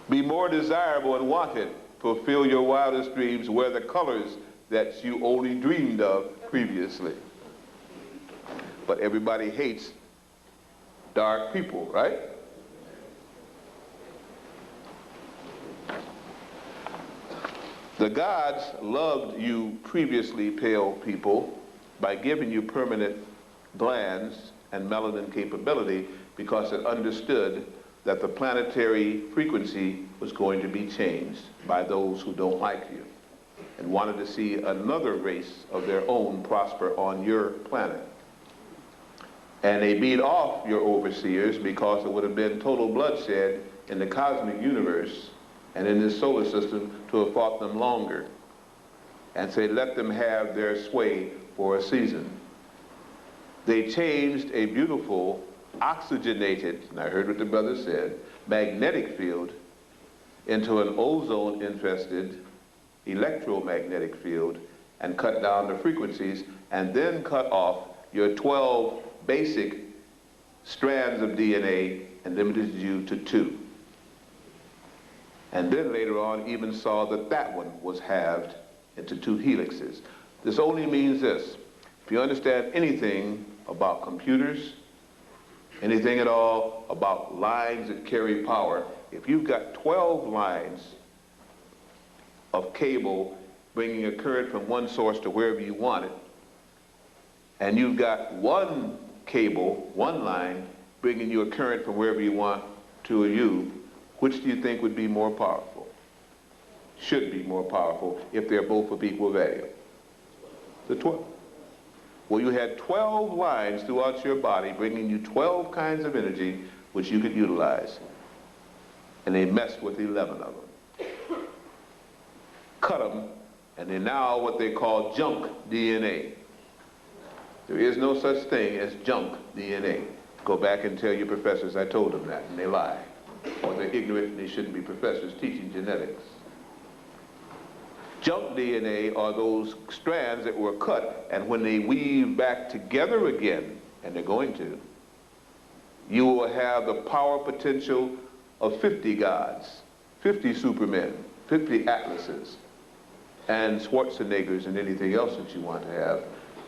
Be more desirable and wanted. Fulfill your wildest dreams. Wear the colors that you only dreamed of previously. But everybody hates dark people, right? The gods loved you previously pale people by giving you permanent glands and melanin capability, because it understood that the planetary frequency was going to be changed by those who don't like you and wanted to see another race of their own prosper on your planet. And they beat off your overseers because it would have been total bloodshed in the cosmic universe and in this solar system to have fought them longer. And say, let them have their sway for a season. They changed a beautiful, oxygenated, and I heard what the brother said, magnetic field into an ozone-infested electromagnetic field and cut down the frequencies and then cut off your 12 basic strands of DNA and limited you to 2. And then later on even saw that that one was halved into 2 helixes. This only means this: if you understand anything about computers, anything at all about lines that carry power, if you've got 12 lines of cable bringing a current from one source to wherever you want it, and you've got one cable, one line, bringing you a current from wherever you want to a U, which do you think would be more powerful? Should be more powerful if they're both of equal value. The 12. Well, you had 12 lines throughout your body bringing you 12 kinds of energy which you could utilize. And they messed with 11 of them. Cut them, and they're now what they call junk DNA. There is no such thing as junk DNA. Go back and tell your professors I told them that, and they lie. Or they're ignorant and they shouldn't be professors teaching genetics. Junk DNA are those strands that were cut, and when they weave back together again, and they're going to, you will have the power potential of 50 gods, 50 supermen, 50 atlases, and Schwarzeneggers and anything else that you want to have,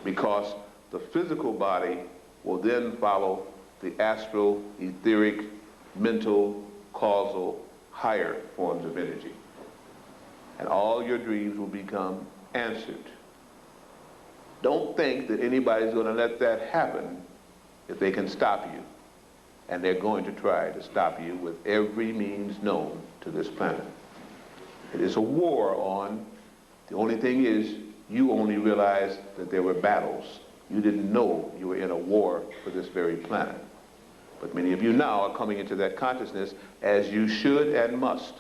because the physical body will then follow the astral, etheric, mental, causal, higher forms of energy. And all your dreams will become answered. Don't think that anybody's going to let that happen if they can stop you. And they're going to try to stop you with every means known to this planet. It is a war on. The only thing is, you only realized that there were battles. You didn't know you were in a war for this very planet. But many of you now are coming into that consciousness, as you should and must.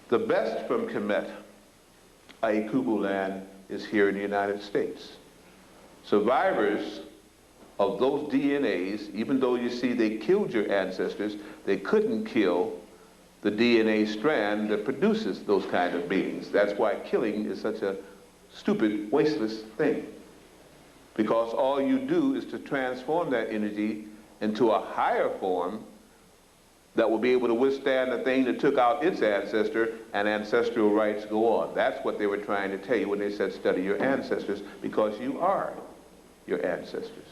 The best from Kemet, i.e. Kubulan, is here in the United States. Survivors of those DNAs, even though you see they killed your ancestors, they couldn't kill the DNA strand that produces those kind of beings. That's why killing is such a stupid, wasteless thing. Because all you do is to transform that energy into a higher form that will be able to withstand the thing that took out its ancestor, and ancestral rights go on. That's what they were trying to tell you when they said study your ancestors, because you are your ancestors.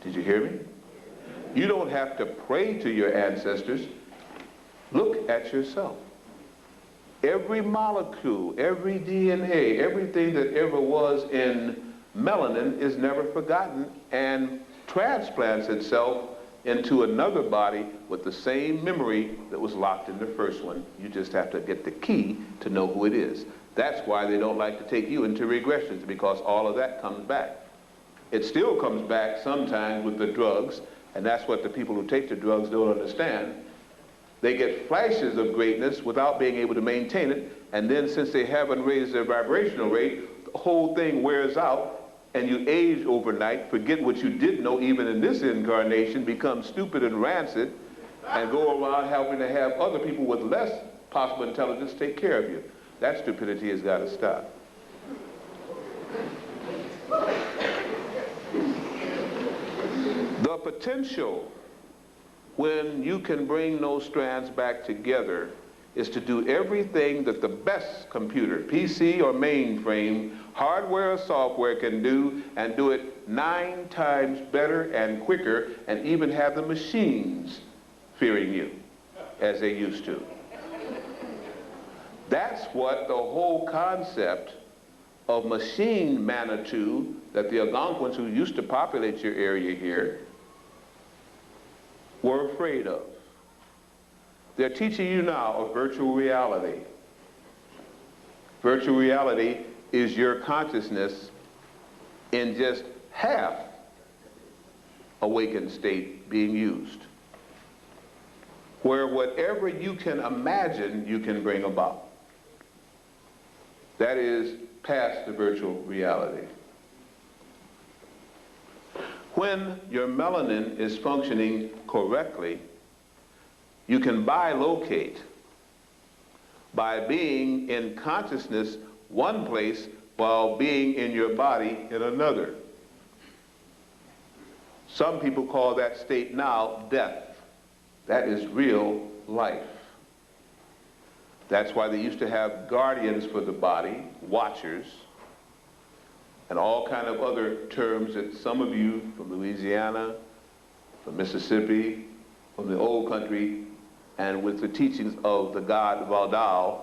Did you hear me? You don't have to pray to your ancestors. Look at yourself. Every molecule, every DNA, everything that ever was in melanin is never forgotten and transplants itself into another body with the same memory that was locked in the first one. You just have to get the key to know who it is. That's why they don't like to take you into regressions, because all of that comes back. It still comes back sometimes with the drugs, and that's what the people who take the drugs don't understand. They get flashes of greatness without being able to maintain it, and then since they haven't raised their vibrational rate, the whole thing wears out, and you age overnight, forget what you did know even in this incarnation, become stupid and rancid, and go around helping to have other people with less possible intelligence take care of you. That stupidity has got to stop. The potential, when you can bring those strands back together, is to do everything that the best computer, PC or mainframe, hardware or software can do, and do it 9 times better and quicker, and even have the machines fearing you as they used to. That's what the whole concept of machine Manitou that the Algonquins who used to populate your area here were afraid of. They're teaching you now of virtual reality. Virtual reality is your consciousness in just half awakened state being used, where whatever you can imagine, you can bring about. That is past the virtual reality. When your melanin is functioning correctly, you can bilocate by being in consciousness one place while being in your body in another. Some people call that state now death. That is real life. That's why they used to have guardians for the body, watchers, and all kind of other terms that some of you from Louisiana, from Mississippi, from the old country, and with the teachings of the god Valdal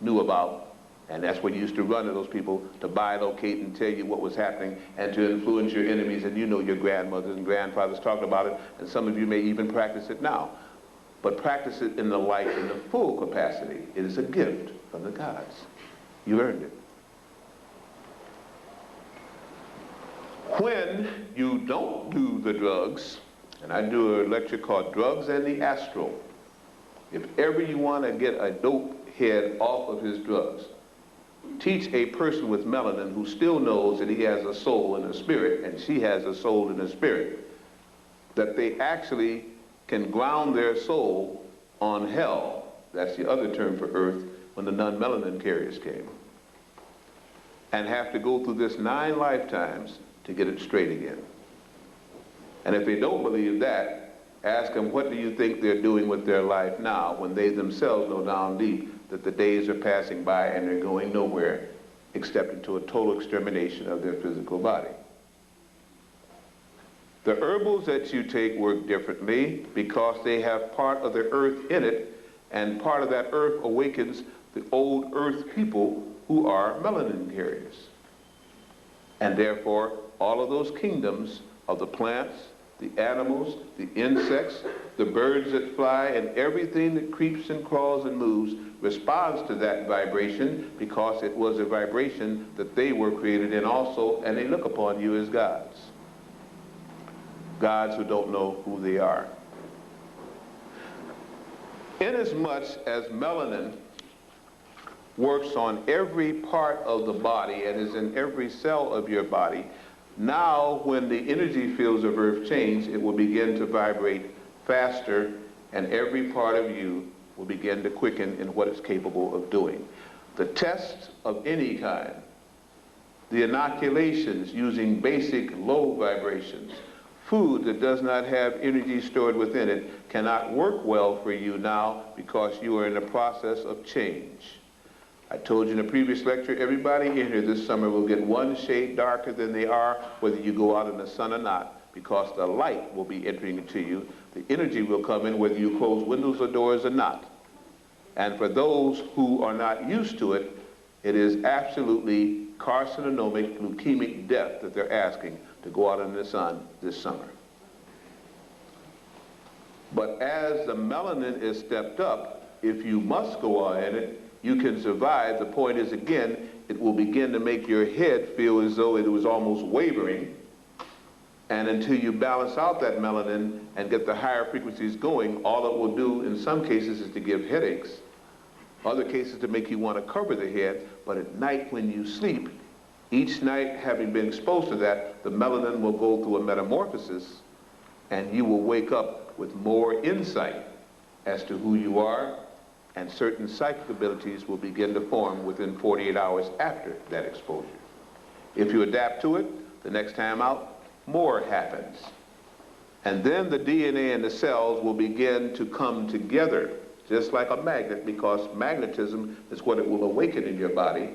knew about. And that's what you used to run to those people, to bilocate and tell you what was happening and to influence your enemies. And you know your grandmothers and grandfathers talked about it, and some of you may even practice it now. But practice it in the light, in the full capacity. It is a gift from the gods. You earned it. When you don't do the drugs, and I do a lecture called Drugs and the Astral. If ever you want to get a dope head off of his drugs, teach a person with melanin who still knows that he has a soul and a spirit, and she has a soul and a spirit, that they actually can ground their soul on hell. That's the other term for earth when the non-melanin carriers came. And have to go through this 9 lifetimes to get it straight again. And if they don't believe that, ask them, what do you think they're doing with their life now, when they themselves know down deep that the days are passing by and they're going nowhere except into a total extermination of their physical body. The herbals that you take work differently because they have part of the earth in it, and part of that earth awakens the old earth people who are melanin carriers. And therefore, all of those kingdoms of the plants, the animals, the insects, the birds that fly, and everything that creeps and crawls and moves responds to that vibration because it was a vibration that they were created in also, and they look upon you as gods. Gods who don't know who they are. Inasmuch as melanin works on every part of the body and is in every cell of your body, now when the energy fields of earth change, it will begin to vibrate faster, and every part of you will begin to quicken in what it's capable of doing. The tests of any kind, the inoculations using basic low vibrations, food that does not have energy stored within it cannot work well for you now because you are in the process of change. I told you in a previous lecture, everybody in here this summer will get 1 shade darker than they are, whether you go out in the sun or not, because the light will be entering into you. The energy will come in whether you close windows or doors or not. And for those who are not used to it, it is absolutely carcinogenic, leukemic death that they're asking to go out in the sun this summer. But as the melanin is stepped up, if you must go out in it, you can survive. The point is, again, it will begin to make your head feel as though it was almost wavering. And until you balance out that melanin and get the higher frequencies going, all it will do in some cases is to give headaches, other cases to make you want to cover the head. But at night when you sleep, each night having been exposed to that, the melanin will go through a metamorphosis, and you will wake up with more insight as to who you are, and certain psychic abilities will begin to form within 48 hours after that exposure. If you adapt to it, the next time out, more happens. And then the DNA and the cells will begin to come together, just like a magnet, because magnetism is what it will awaken in your body.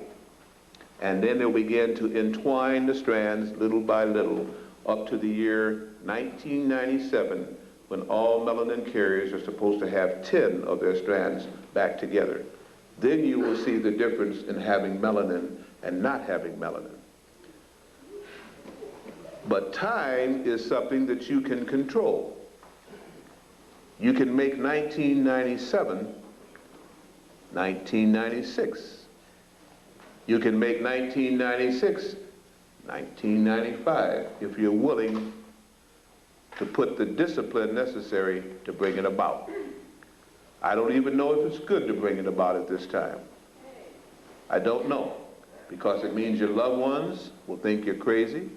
And then they'll begin to entwine the strands little by little up to the year 1997, when all melanin carriers are supposed to have 10 of their strands back together. Then you will see the difference in having melanin and not having melanin. But time is something that you can control. You can make 1997 1996. You can make 1996 1995 if you're willing to put the discipline necessary to bring it about. I don't even know if it's good to bring it about at this time. I don't know, because it means your loved ones will think you're crazy.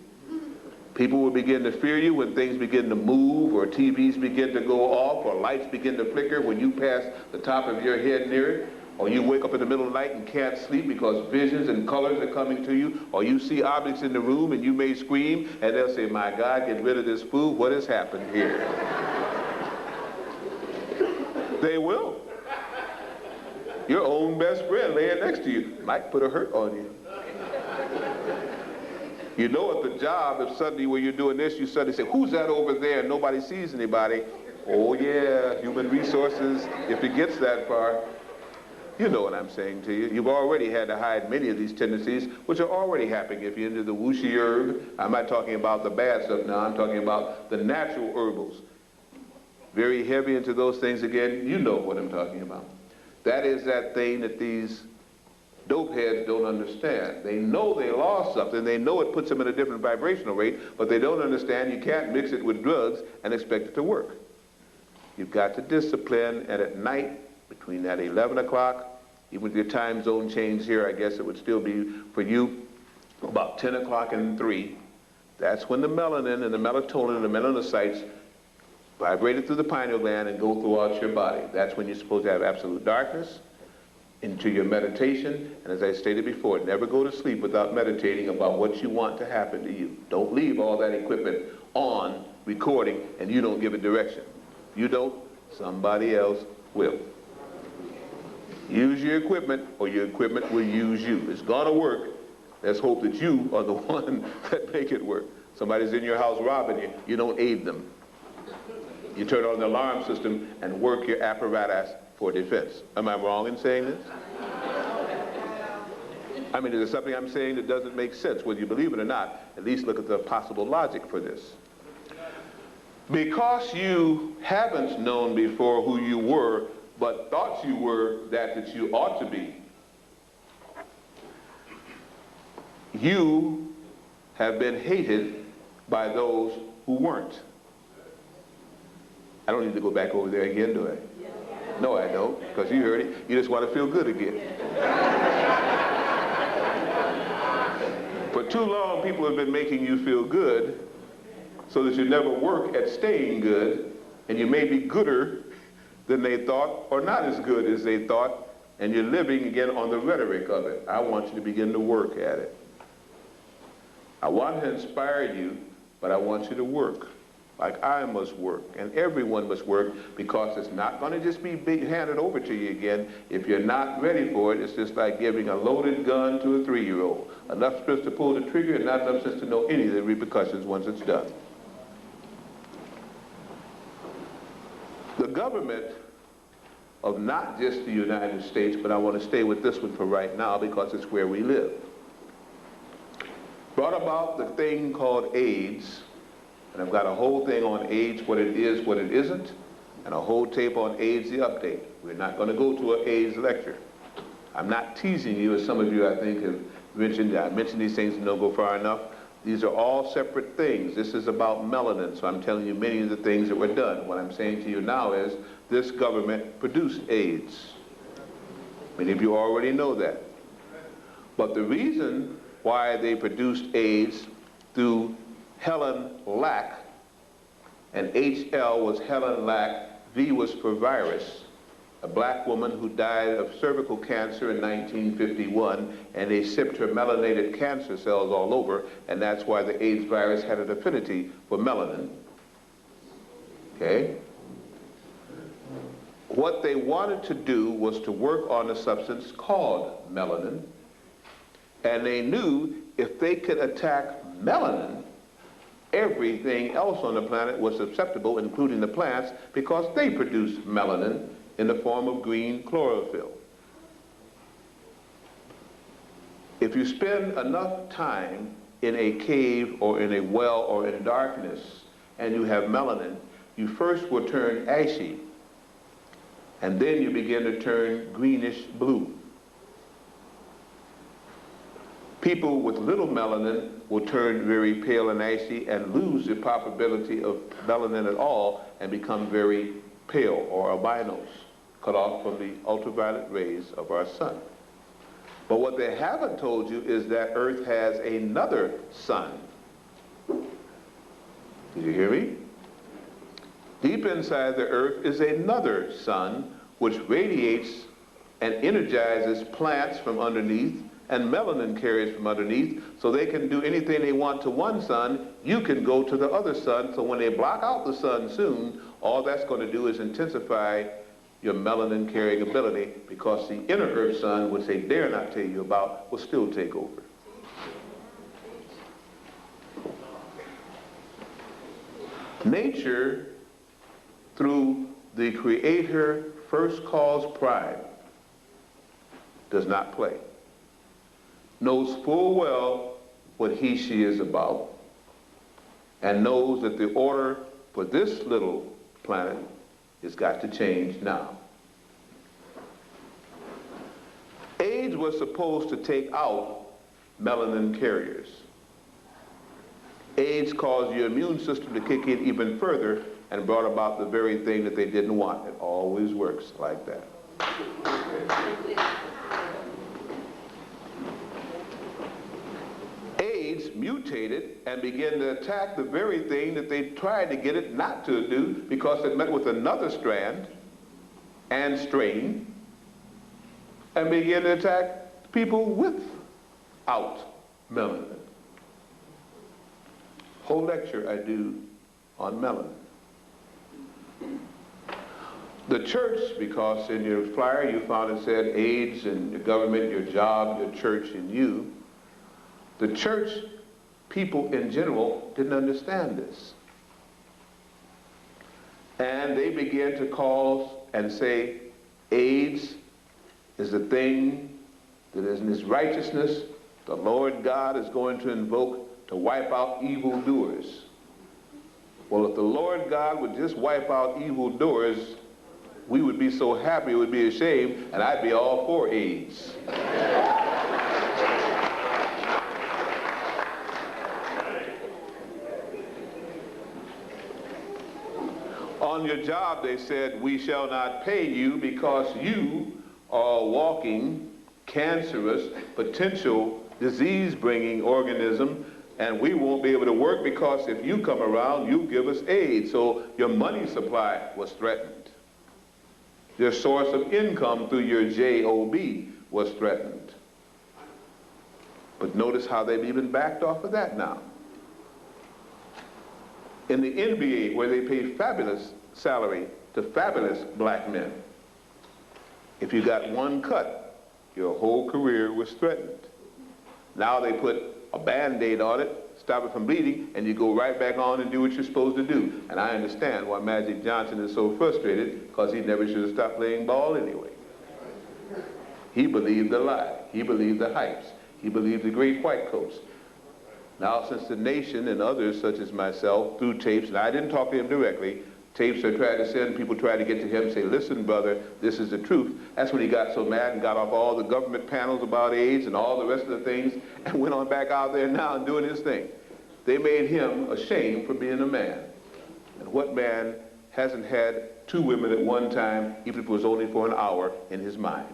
People will begin to fear you when things begin to move, or TVs begin to go off, or lights begin to flicker when you pass the top of your head near it, or you wake up in the middle of the night and can't sleep because visions and colors are coming to you, or you see objects in the room and you may scream, and they'll say, my God, get rid of this food, what has happened here? They will. Your own best friend laying next to you might put a hurt on you. You know at the job, if suddenly when you're doing this, you suddenly say, who's that over there? And nobody sees anybody. Oh yeah, human resources, if it gets that far. You know what I'm saying to you. You've already had to hide many of these tendencies, which are already happening if you're into the wuxi herb. I'm not talking about the bad stuff now, I'm talking about the natural herbals. Very heavy into those things again, you know what I'm talking about. That is that thing that these dope heads don't understand. They know they lost something, they know it puts them in a different vibrational rate, but they don't understand you can't mix it with drugs and expect it to work. You've got to discipline, and at night, between that 11 o'clock, even with your time zone change here, I guess it would still be for you about 10 o'clock and 3. That's when the melanin and the melatonin and the melanocytes vibrate through the pineal gland and go throughout your body. That's when you're supposed to have absolute darkness into your meditation. And as I stated before, never go to sleep without meditating about what you want to happen to you. Don't leave all that equipment on recording and you don't give it direction. You don't, somebody else will. Use your equipment or your equipment will use you. It's gonna work. Let's hope that you are the one that make it work. Somebody's in your house robbing you, you don't aid them. You turn on the alarm system and work your apparatus for defense. Am I wrong in saying this? I mean, is there something I'm saying that doesn't make sense? Whether you believe it or not, at least look at the possible logic for this. Because you haven't known before who you were, but thought you were that you ought to be, you have been hated by those who weren't. I don't need to go back over there again, do I? No, I don't, because you heard it. You just want to feel good again. For too long, people have been making you feel good so that you never work at staying good, and you may be gooder than they thought, or not as good as they thought, and you're living again on the rhetoric of it. I want you to begin to work at it. I want to inspire you, but I want you to work. Like I must work, and everyone must work, because it's not going to just be handed over to you again. If you're not ready for it, it's just like giving a loaded gun to a 3-year-old. Enough sense to pull the trigger and not enough sense to know any of the repercussions once it's done. The government of not just the United States, but I want to stay with this one for right now because it's where we live, brought about the thing called AIDS. And I've got a whole thing on AIDS, what it is, what it isn't, and a whole tape on AIDS, the update. We're not going to go to an AIDS lecture. I'm not teasing you, as some of you, I think, have mentioned. I mentioned these things and don't go far enough. These are all separate things. This is about melanin, so I'm telling you many of the things that were done. What I'm saying to you now is this government produced AIDS. Many of you already know that. But the reason why they produced AIDS through Helen Lack, and HL was Helen Lack, V was for virus, a black woman who died of cervical cancer in 1951, and they sipped her melanated cancer cells all over, and that's why the AIDS virus had an affinity for melanin. Okay? What they wanted to do was to work on a substance called melanin, and they knew if they could attack melanin, everything else on the planet was susceptible, including the plants, because they produce melanin in the form of green chlorophyll. If you spend enough time in a cave or in a well or in darkness and you have melanin, you first will turn ashy, and then you begin to turn greenish blue. People with little melanin will turn very pale and ashy and lose the probability of melanin at all and become very pale or albinos, cut off from the ultraviolet rays of our sun. But what they haven't told you is that Earth has another sun. Did you hear me? Deep inside the Earth is another sun which radiates and energizes plants from underneath and melanin carriers from underneath, so they can do anything they want to one sun. You can go to the other sun, so when they block out the sun soon, all that's going to do is intensify your melanin carrying ability, because the inner Earth sun, which they dare not tell you about, will still take over. Nature, through the Creator first cause prime, does not play. Knows full well what she is about, and knows that the order for this little planet has got to change now. AIDS was supposed to take out melanin carriers. AIDS caused your immune system to kick in even further and brought about the very thing that they didn't want. It always works like that. AIDS mutated and began to attack the very thing that they tried to get it not to do, because it met with another strand and strain and began to attack people without melanin. Whole lecture I do on melanin. The church, because in your flyer you found it said AIDS and your government, your job, your church, and you. The church people in general didn't understand this. And they began to call and say, AIDS is the thing that is in his righteousness, the Lord God is going to invoke to wipe out evildoers. Well, if the Lord God would just wipe out evildoers, we would be so happy it would be a shame, and I'd be all for AIDS. On your job, they said, we shall not pay you because you are a walking, cancerous, potential disease-bringing organism, and we won't be able to work because if you come around, you give us AIDS. So your money supply was threatened. Your source of income through your job was threatened. But notice how they've even backed off of that now. In the NBA, where they pay fabulous salary to fabulous black men, if you got one cut, your whole career was threatened. Now they put a Band-Aid on it, stop it from bleeding, and you go right back on and do what you're supposed to do. And I understand why Magic Johnson is so frustrated, because he never should have stopped playing ball anyway. He believed the lie. He believed the hypes. He believed the great white coats. Now, since the nation and others such as myself, through tapes, and I didn't talk to him directly, tapes are trying to send, people try to get to him and say, listen, brother, this is the truth. That's when he got so mad and got off all the government panels about AIDS and all the rest of the things and went on back out there now and doing his thing. They made him ashamed for being a man. And what man hasn't had two women at one time, even if it was only for an hour, in his mind?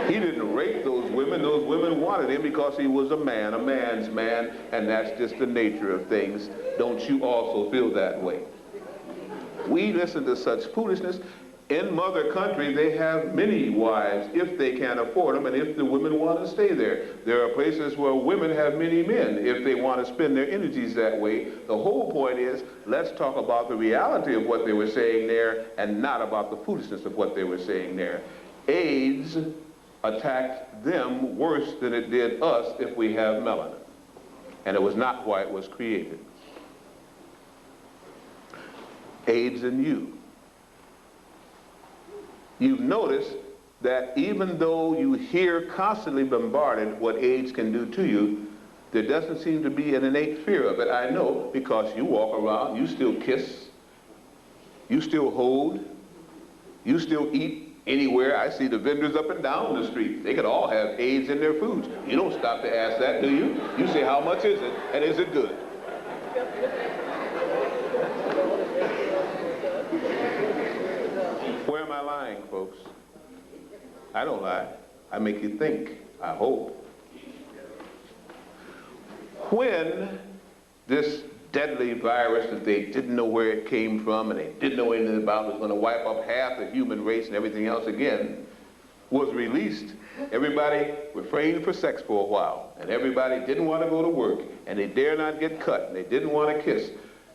He didn't rape those women. Those women wanted him because he was a man, a man's man, and that's just the nature of things. Don't you also feel that way? We listen to such foolishness. In mother country, they have many wives if they can afford them and if the women want to stay there. There are places where women have many men if they want to spend their energies that way. The whole point is, let's talk about the reality of what they were saying there and not about the foolishness of what they were saying there. AIDS attacked them worse than it did us if we have melanin. And it was not why it was created. AIDS in you. You've noticed that even though you hear constantly bombarded what AIDS can do to you, there doesn't seem to be an innate fear of it. I know, because you walk around, you still kiss, you still hold, you still eat Anywhere I see the vendors up and down the street, they could all have AIDS in their foods. You don't stop to ask that, do you? You say, how much is it, and is it good? Where am I lying, folks? I don't lie. I make you think, I hope. When this deadly virus that they didn't know where it came from and they didn't know anything about was going to wipe up half the human race and everything else again, was released, everybody refrained for sex for a while, and everybody didn't want to go to work, and they dare not get cut, and they didn't want to kiss.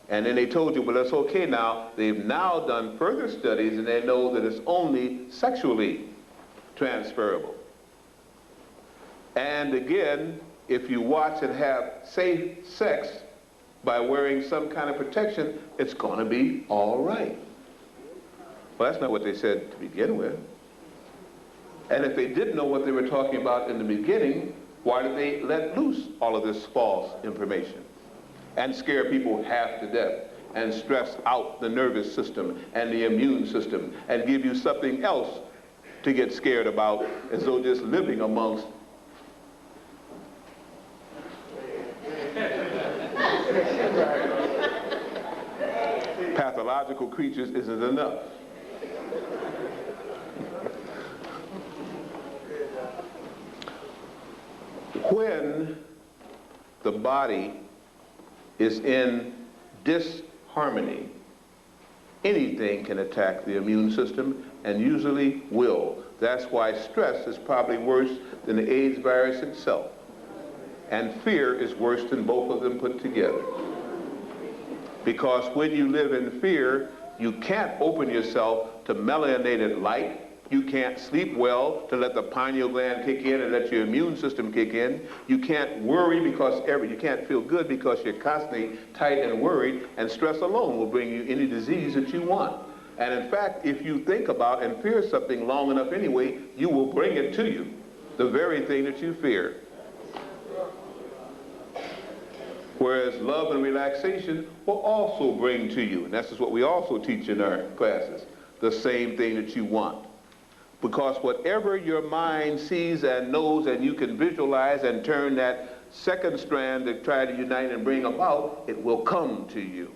And then they told you, well, that's okay now. They've now done further studies, and they know that it's only sexually transferable. And again, if you watch and have safe sex by wearing some kind of protection, it's going to be all right. Well, that's not what they said to begin with. And if they didn't know what they were talking about in the beginning, why did they let loose all of this false information and scare people half to death and stress out the nervous system and the immune system and give you something else to get scared about, as though just living amongst pathological creatures isn't enough. When the body is in disharmony, anything can attack the immune system, and usually will. That's why stress is probably worse than the AIDS virus itself. And fear is worse than both of them put together. Because when you live in fear, you can't open yourself to melanated light. You can't sleep well to let the pineal gland kick in and let your immune system kick in. You can't worry because you can't feel good because you're constantly tight and worried, and stress alone will bring you any disease that you want. And in fact, if you think about and fear something long enough anyway, you will bring it to you, the very thing that you fear. Whereas love and relaxation will also bring to you, and this is what we also teach in our classes, the same thing that you want. Because whatever your mind sees and knows and you can visualize and turn that second strand to try to unite and bring about, it will come to you.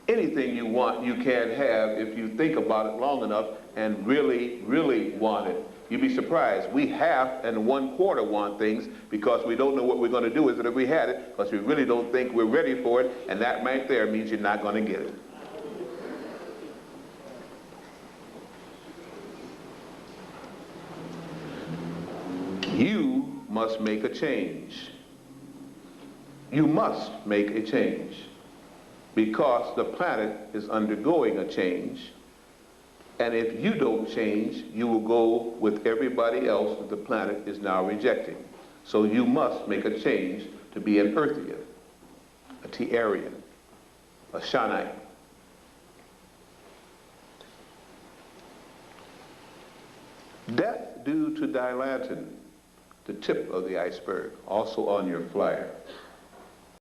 Anything you want, you can have if you think about it long enough and really, really want it. You'd be surprised. We 1/2 and 1/4 want things because we don't know what we're going to do with it if we had it, because we really don't think we're ready for it, and that right there means you're not going to get it. You must make a change. You must make a change because the planet is undergoing a change. And if you don't change, you will go with everybody else that the planet is now rejecting. So you must make a change to be an Earthian, a Tiarian, a Shanite. Death due to dilantin, the tip of the iceberg, also on your flyer.